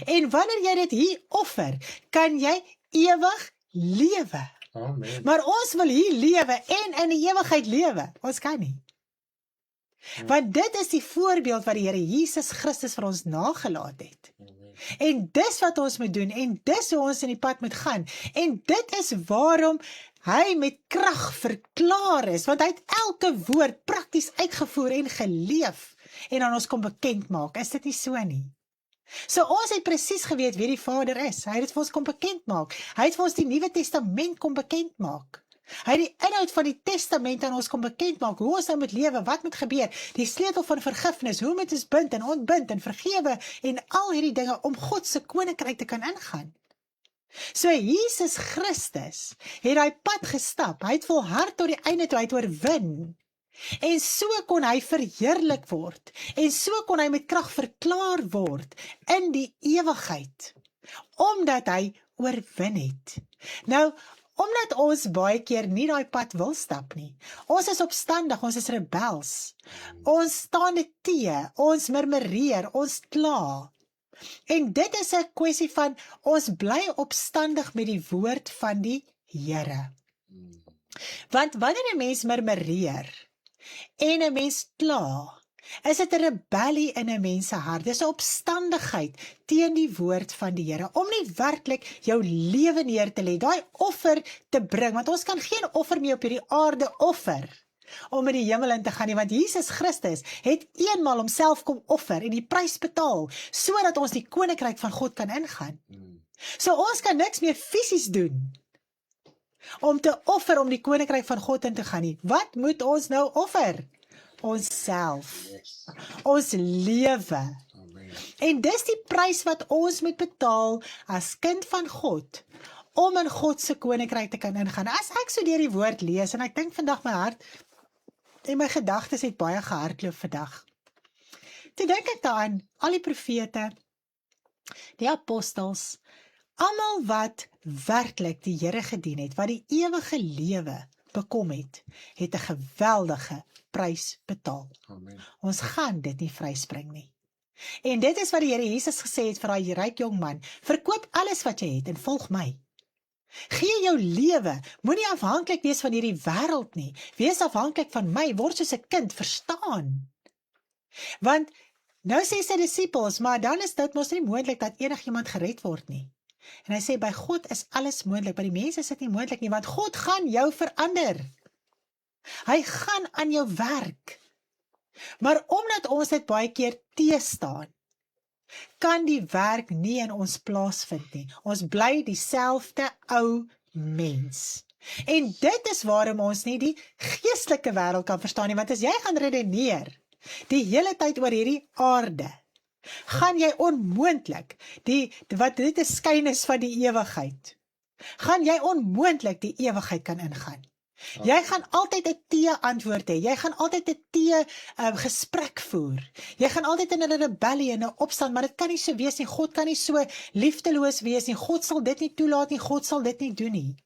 En wanneer jy dit hier offer, kan jy ewig lewe. Amen. Maar ons wil hier lewe en in die ewigheid lewe. Ons kan nie. Want dit is die voorbeeld wat die Here Jesus Christus vir ons nagelaat het. En dis wat ons moet doen, en dis hoe ons in die pad moet gaan. En dit is waarom hy met krag verklaar is, want hy het elke woord prakties uitgevoer en geleef, en aan ons kom bekend maak. Is dit nie so nie? So ons het presies geweet wie die Vader is. Hy het dit vir ons kom bekend maak. Hy het vir ons die Nuwe Testament kom bekend maak. Hy het die inhoud van die testament aan ons kom bekend maak, hoe ons nou moet lewe, wat moet gebeur, die sleutel van vergifnis, hoe moet ons bind en ontbind en vergewe en al hierdie dinge om God se koninkryk te kan ingaan. So Jesus Christus het daai pad gestap, hy het volhard tot die einde toe, hy het oorwin. En so kon hy verheerlik word, en so kon hy met krag verklaar word in die ewigheid, omdat hy oorwin het. Nou, omdat ons baie keer nie daai pad wil stap nie. Ons is opstandig, ons is rebels. Ons staan dit teë, ons murmureer, ons kla. En dit is 'n kwessie van, ons bly opstandig met die woord van die Here. Want wanneer 'n mens murmureer, en 'n mens kla, is dit 'n rebellie in 'n mens se hart. Dis 'n opstandigheid teen die woord van die Here, om nie werklik jou lewe neer te lê, daai offer te bring, want ons kan geen offer meer op hierdie aarde offer, om in die hemel in te gaan nie, want Jesus Christus het eenmaal homself kom offer, en die prys betaal, sodat ons die koninkryk van God kan ingaan. So ons kan niks meer fisies doen, om te offer om die koninkryk van God in te gaan nie. Wat moet ons nou offer? Ons self, ons lewe. En dis die prys wat ons moet betaal as kind van God, om in God se koninkryk te kan ingaan. As ek so deur die woord lees, en ek dink vandag my hart en my gedagtes het baie gehardloop vandag. Toe dink ek daaraan, al die profete, die apostels, almal wat werklik die Here gedien het, wat die ewige lewe bekom het, het 'n geweldige prys betaal. Amen. Ons gaan dit nie vryspring nie. En dit is wat die Here Jesus gesê het vir daai ryk jong man, verkoop alles wat jy het en volg my. Gee jou lewe, moenie afhanklik wees van hierdie wêreld nie, wees afhanklik van my, word soos 'n kind, verstaan. Want, nou sê sy disippels, maar dan is dit mos nie moontlik dat enigiemand gered word nie. En hy sê, by God is alles moontlik, by die mense is dit nie moontlik nie, want God gaan jou verander. Hy gaan aan jou werk. Maar omdat ons dit baie keer teestaan, kan die werk nie in ons plaasvind nie. Ons bly dieselfde ou mens. En dit is waarom ons nie die geestelike wêreld kan verstaan nie, want as jy gaan redeneer, die hele tyd oor hierdie aarde, gaan jy onmoontlik, wat dit 'n skyn is van die ewigheid, gaan jy onmoontlik die ewigheid kan ingaan. Jy gaan altyd 'n tee-antwoord hê, jy gaan altyd 'n tee-gesprek voer, jy gaan altyd in 'n rebellie en 'n opstand, maar dit kan nie so wees nie, God kan nie so liefdeloos wees nie, God sal dit nie toelaat nie, God sal dit nie doen nie.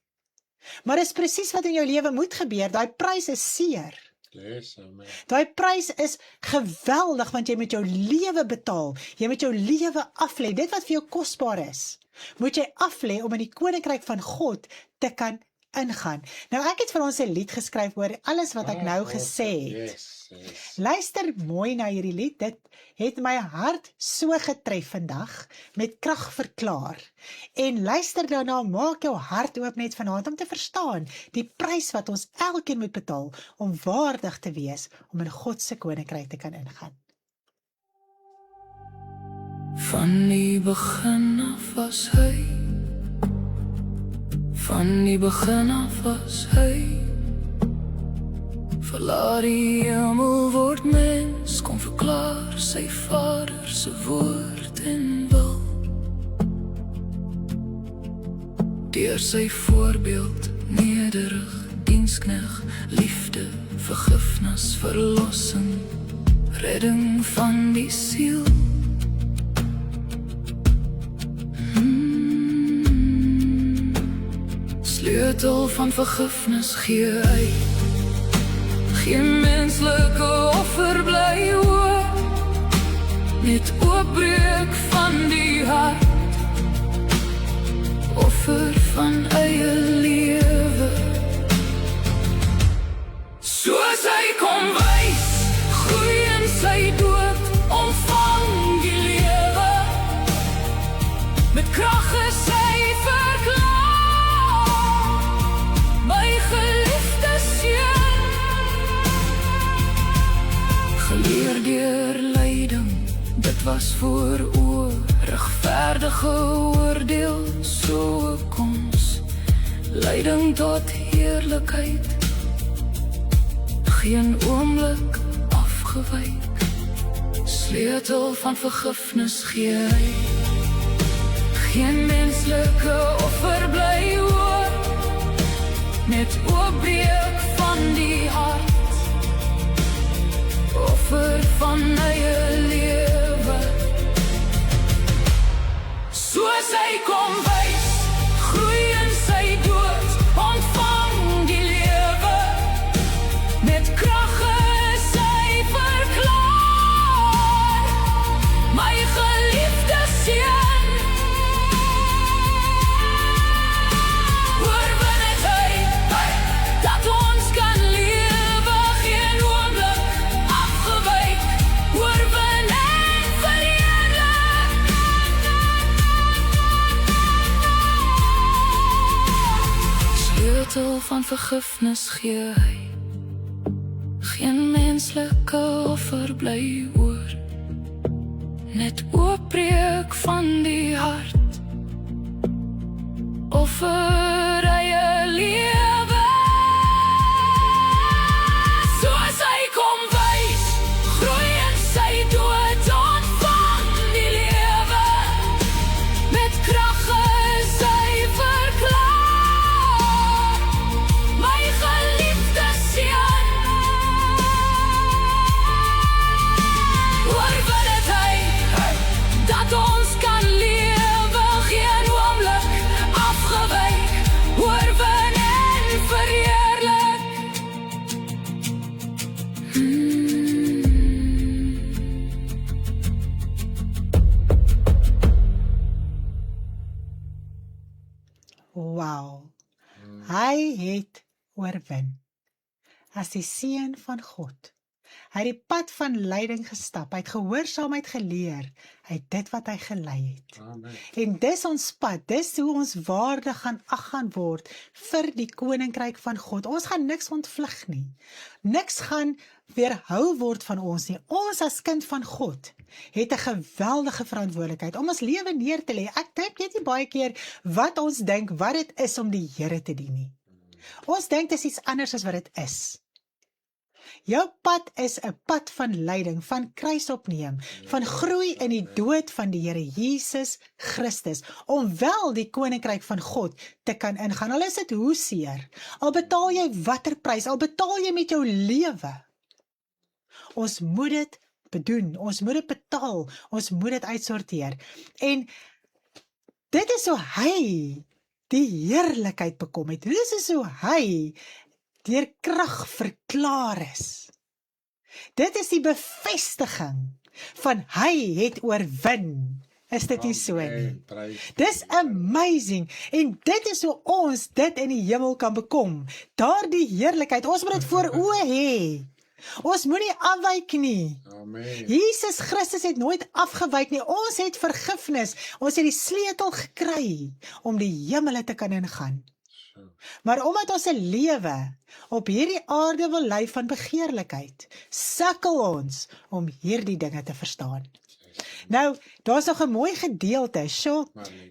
Maar dis presies wat in jou lewe moet gebeur, daai prys is seer. Yes, amen. Daai prys is geweldig, want jy moet jou lewe betaal, jy moet jou lewe aflê, dit wat vir jou kosbaar is, moet jy aflê om in die koninkryk van God te kan ingaan. Nou ek het vir ons 'n lied geskryf oor alles wat ek nou gesê het. Yes. Luister mooi na hierdie lied, dit het my hart so getref vandag, met krag verklaar. En luister daarna, maak jou hart oop net vanaand om te verstaan, die prys wat ons elkeen moet betaal, om waardig te wees, om in God se koninkryk te kan ingaan. Van die begin af was hy, van die begin af was hy, verlaat die hemel word mens, kom verklaar sy Vader se woord en wil. Deur sy voorbeeld, nederig, dienskneg, liefde, vergifnis, verlossing, redding van die siel. Sleutel van vergifnis gee hy, geen menslike offer bly hoor, net oopbreek van die hart, offer van eie lewe. Soos hy kom wys, groei in sy dood, ontvang die lewe, met krag is hy verklaar, my geliefde seun. Geleer deur lyding, dit was voor oor, regverdige oordeel, so koms, lyding tot heerlikheid, geen oomblik afgewyk, sleutel van vergifnis gee hy, geen menslike offer bly hoor, net oopbreek van die hart, offer van eie lewe. Soos hy kom wys, groei in sy dood, ontvang die lewe, met krag is hy verklaar, my geliefde seun. Oorwin het hy, dat ons kan lewe, geen oomblik afgewyk, oorwin en verheerlik. Sleutel van vergifnis gee hy, geen menslike offer bly oor, net oopbreek van die hart, offer eie lewe. Soos hy kom wys, groei in sy dood, ontvang die lewe, met krag is hy verklaar, my geliefde seun. Oorwin het hy, dat ons kan lewe, geen oomblik afgewyk, oorwin en verheerlik. Wow, hy het oorwin, as die seun van God. Hy het die pad van lyding gestap, hy het gehoorsaamheid geleer, hy het dit wat hy gelei het. Amen. En dis ons pad, dis hoe ons waardig gaan ag gaan word vir die koninkryk van God. Ons gaan niks ontvlug nie. Niks gaan weerhou word van ons nie. Ons as kind van God het 'n geweldige verantwoordelikheid om ons lewe neer te lê. Ek dink net nie baie keer wat ons dink wat dit is om die Here te dien nie. Ons dink dit is iets anders as wat dit is. Jou pad is 'n pad van lyding, van kruis opneem, van groei in die dood van die Here Jesus Christus, om wel die koninkryk van God te kan ingaan. Al is dit hoe seer, al betaal jy watter prys, al betaal jy met jou lewe. Ons moet dit bedoen, ons moet dit betaal, ons moet dit uitsorteer. En dit is hoe hy die heerlikheid bekom het. Dit is hoe hy deur krag verklaar is. Dit is die bevestiging van hy het oorwin. Is dit nie so nie? Dis amazing. En dit is hoe ons dit in die hemel kan bekom. Daardie heerlikheid, ons moet dit voor oë hê. Ons moet nie afwyk nie. Amen. Jesus Christus het nooit afgewyk nie. Ons het vergifnis. Ons het die sleutel gekry om die hemele te kan ingaan. Maar omdat ons 'n lewe op hierdie aarde wil lei van begeerlikheid, sukkel ons om hierdie dinge te verstaan. Nou, daar's nog 'n mooi gedeelte. Sjoe,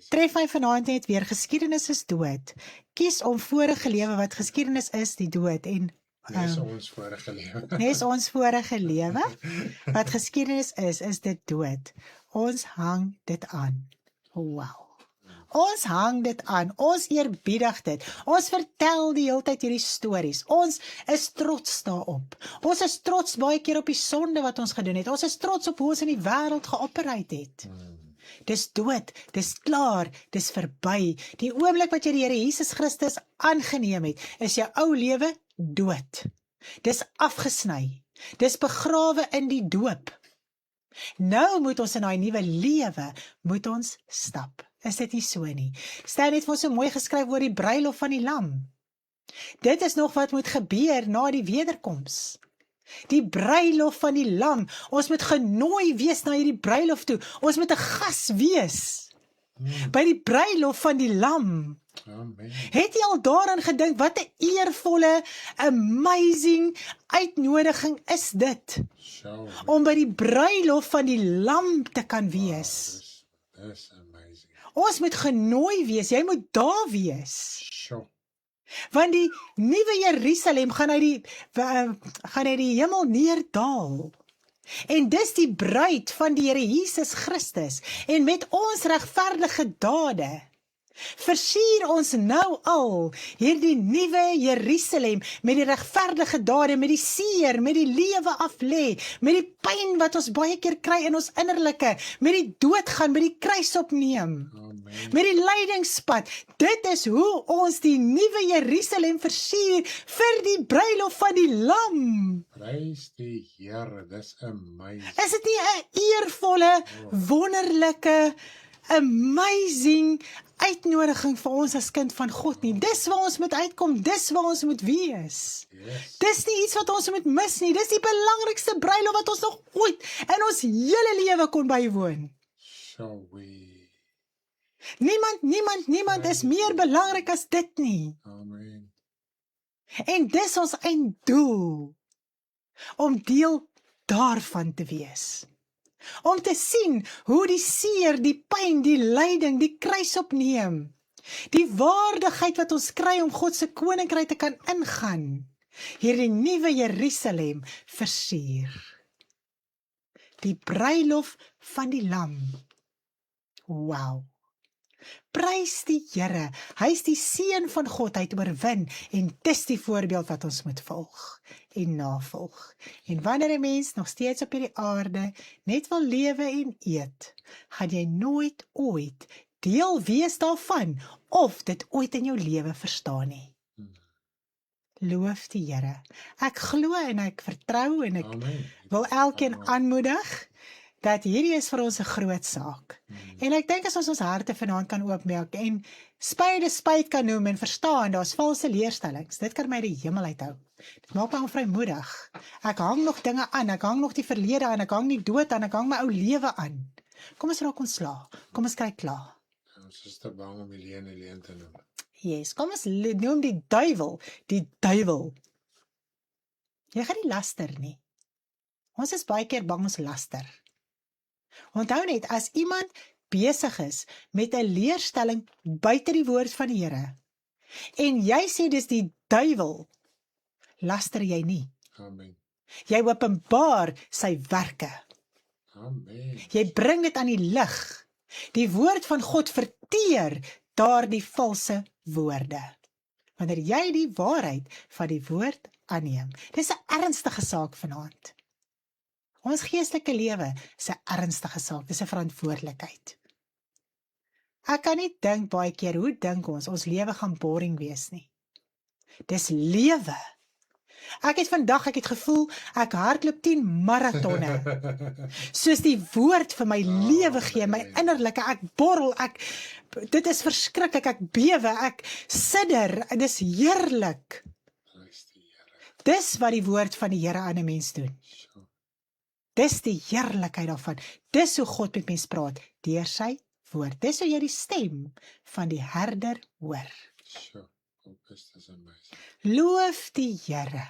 tref my vanaand net weer. Geskiedenis is dood. Kies om vorige lewe wat geskiedenis is, die dood. En Dis ons vorige lewe. Nes ons vorige lewe, wat geskiedenis is dit dood. Ons hang dit aan. Wow. Ons hang dit aan, ons eerbiedig dit, ons vertel die hele tyd hierdie stories, ons is trots daarop, ons is trots baie keer op die sonde wat ons gedoen het, ons is trots op hoe ons in die wêreld geoperate het. Dis dood, dis klaar, dis verby. Die oomblik wat jy die Here Jesus Christus aangeneem het, is jou ou lewe dood. Dis afgesny, dis begrawe in die doop. Nou moet ons in daai nuwe lewe, moet ons stap. Is dit nie so nie? Staan net vir ons so mooi geskryf oor die bruilof van die lam. Dit is nog wat moet gebeur na die wederkoms. Die bruilof van die lam. Ons moet genooi wees na hierdie bruilof toe. Ons moet 'n gas wees. By die bruilof van die lam. Amen. Het jy al daaraan gedink, wat 'n eervolle, amazing uitnodiging is dit, So, om by die bruilof van die lam te kan wees. dis amazing. Ons moet genooi wees, jy moet daar wees. So, Want die nuwe Jerusalem gaan uit die hemel neerdaal. En dis die bruid van die Here Jesus Christus. En met ons regverdige dade versier ons nou al hierdie nuwe Jerusalem met die regverdige dade, met die seer, met die lewe aflê, met die pyn wat ons baie keer kry in ons innerlike, met die doodgaan, met die kruis opneem, amen. met die lydingspad. Dit is hoe ons die nuwe Jerusalem versier vir die bruilof van die lam. Prys die Here, dis amazing. Is dit nie 'n eervolle, wonderlike, amazing uitnodiging vir ons as kind van God nie? Dis waar ons moet uitkom, dis waar ons moet wees. Yes. Dis nie iets wat ons moet mis nie, dis die belangrikste bruilof wat ons nog ooit in ons hele lewe kon bywoon. So we, Niemand is meer belangrik as dit nie. amen. En dis ons einddoel, om deel daarvan te wees. Om te sien hoe die seer, die pyn, die lyding, die kruis opneem. Die waardigheid wat ons kry om God se koninkryk te kan ingaan. Hierdie nuwe Jerusalem versier. Die bruilof van die lam. Wow. Prys die Here, hy is die seun van God, hy het oorwin, en dis die voorbeeld wat ons moet volg en navolg. En wanneer 'n mens nog steeds op hierdie aarde net wil lewe en eet, gaan jy nooit ooit deel wees daarvan, of dit ooit in jou lewe verstaan nie. Loof die Here. Ek glo en ek vertrou en ek Amen. wil elkeen aanmoedig dat hierdie is vir ons 'n groot saak. En ek dink as ons harte vanaand kan oopmaak en spyde spyt kan noem en verstaan, daar's valse leerstellings. Dit kan my die hemel uithou. Dit maak my onvrymoedig. Ek hang nog dinge aan, ek hang nog die verlede aan, ek hang die dood aan, ek hang my ou lewe aan. Kom ons raak ontslae. Kom ons kry klaar. Ons is te bang om die leen te noem. Yes, kom ons noem die duiwel. Jy gaan nie laster nie. Ons is baie keer bang ons laster. Onthou net, as iemand besig is met 'n leerstelling buite die woord van die Here, en jy sê dis die duiwel, laster jy nie. Amen. Jy openbaar sy werke. Amen. Jy bring dit aan die lig. Die woord van God verteer daardie valse woorde. Wanneer jy die waarheid van die woord aanneem. Dis 'n ernstige saak vanaand. Ons geestelike lewe is 'n ernstige saak, dis 'n verantwoordelikheid. Ek kan nie dink baie keer, hoe dink ons lewe gaan boring wees nie. Dis lewe. Ek het gevoel, ek hardloop 10 maratonne, soos die woord vir my lewe gee, my innerlike, ek borrel, dit is verskriklik, ek bewe, ek sidder, dis heerlik. Prys die Here. Dis wat die woord van die Here aan 'n mens doen. So, Dis die heerlikheid daarvan. Dis hoe God met mens praat, deur sy woord. Dis hoe jy die stem van die herder hoor. so, dis amazing. Loof die Here.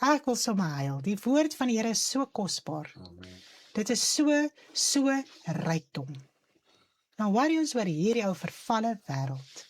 Ek wil sommer huil. Die woord van die Here is so kosbaar. Amen. Dit is so rykdom. Nou worry ons oor hierdie ou vervalle wêreld.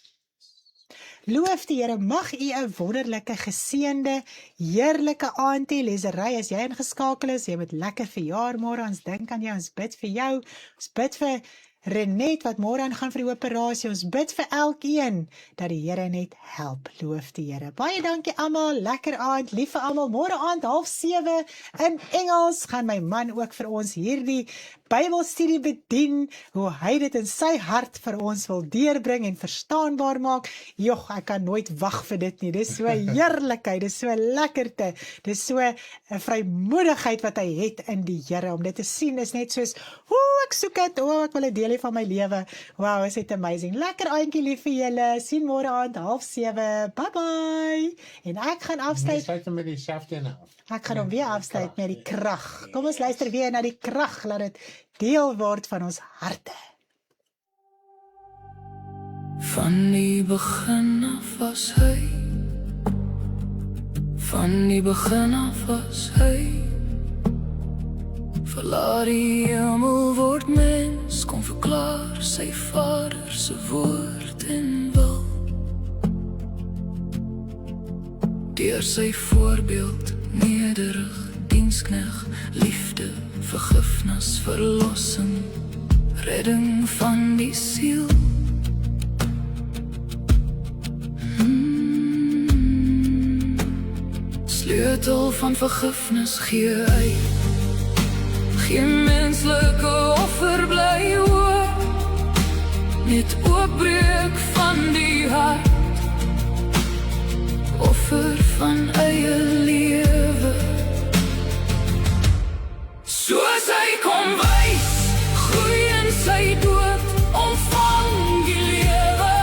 Loof die Here, mag u 'n wonderlike, geseënde, heerlike aand hê. Lesery, as jy ingeskakel is, jy moet lekker verjaar môre. Ons dink aan jou, ons bid vir jou. Ons bid vir Renet wat môre aangaan vir die operasie. Ons bid vir elkeen dat die Here net help. Loof die Here. Baie dankie almal. Lekker aand. Lief vir almal. Môre aand 6:30 in Engels gaan my man ook vir ons hierdie Bybelstudie bedien, hoe hy dit in sy hart vir ons wil deurbring en verstaanbaar maak. Jog, ek kan nooit wag vir dit nie. Dis so heerlikheid, dis so lekkerte, dis so 'n vrymoedigheid wat hy het in die Here. Om dit te sien is net soos, ek soek dit, ek wil 'n deel hê van my lewe. Wow, is dit amazing. Lekker aandjie lief vir julle. Sien môre aand 6:30. Bye bye. En ek gaan afsluit. Sluit hom met die selfde nou. Ek gaan hom weer afsluit met die krag. Kom ons luister weer na die krag, laat dit deel word van ons harte. Van die begin af was hy, van die begin af was hy. Verlaat die hemel word mens, kom verklaar sy Vader se woord en wil. Deur sy voorbeeld, nederig, dienskneg, liefde, vergifnis, verlossing, redding van die siel. Sleutel van vergifnis gee hy, geen menslike offer bly hoor, net oopbreek van die hart, offer van eie lewe. Soos hy kom wys, groei in sy dood, ontvang die lewe,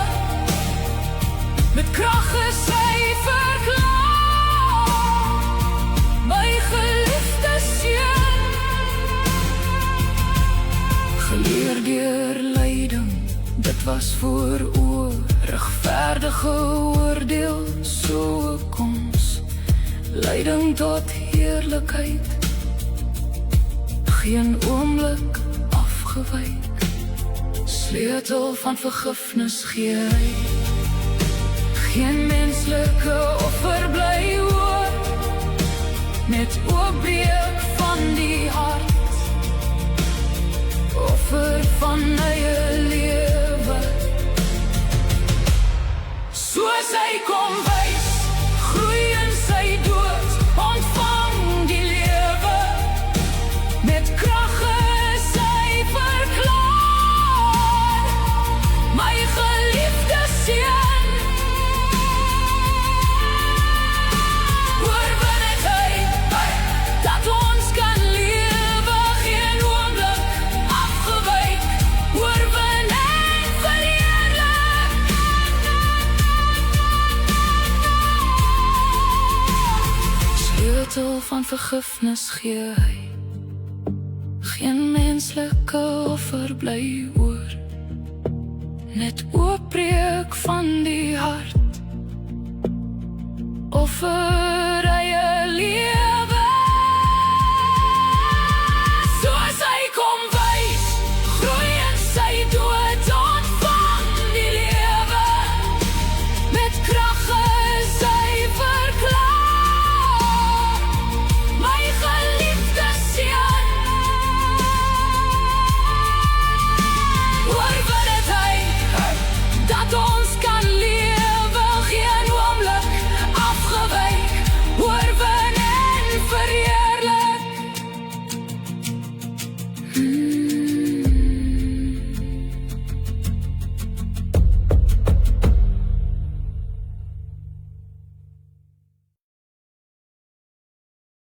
met krag is hy verklaar, my geliefde seun. Geleer deur lyding, dit was vooroor, regverdige oordeel, so koms, lyding tot heerlikheid, geen oomblik afgewyk, sleutel van vergifnis gee hy, geen menslike offer bly hoor, net oopbreek van die hart, offer van eie lewe. Soos hy kom wys, groei in sy dood, ontvang die lewe, met krag is hy verklaar, my geliefde seun. Oorwin het hy, dat ons kan lewe, geen oomblik afgewyk, oorwin en verheerlik. Sleutel van vergifnis gee hy, geen menslike offer bly oor, net oopbreek van die hart, offer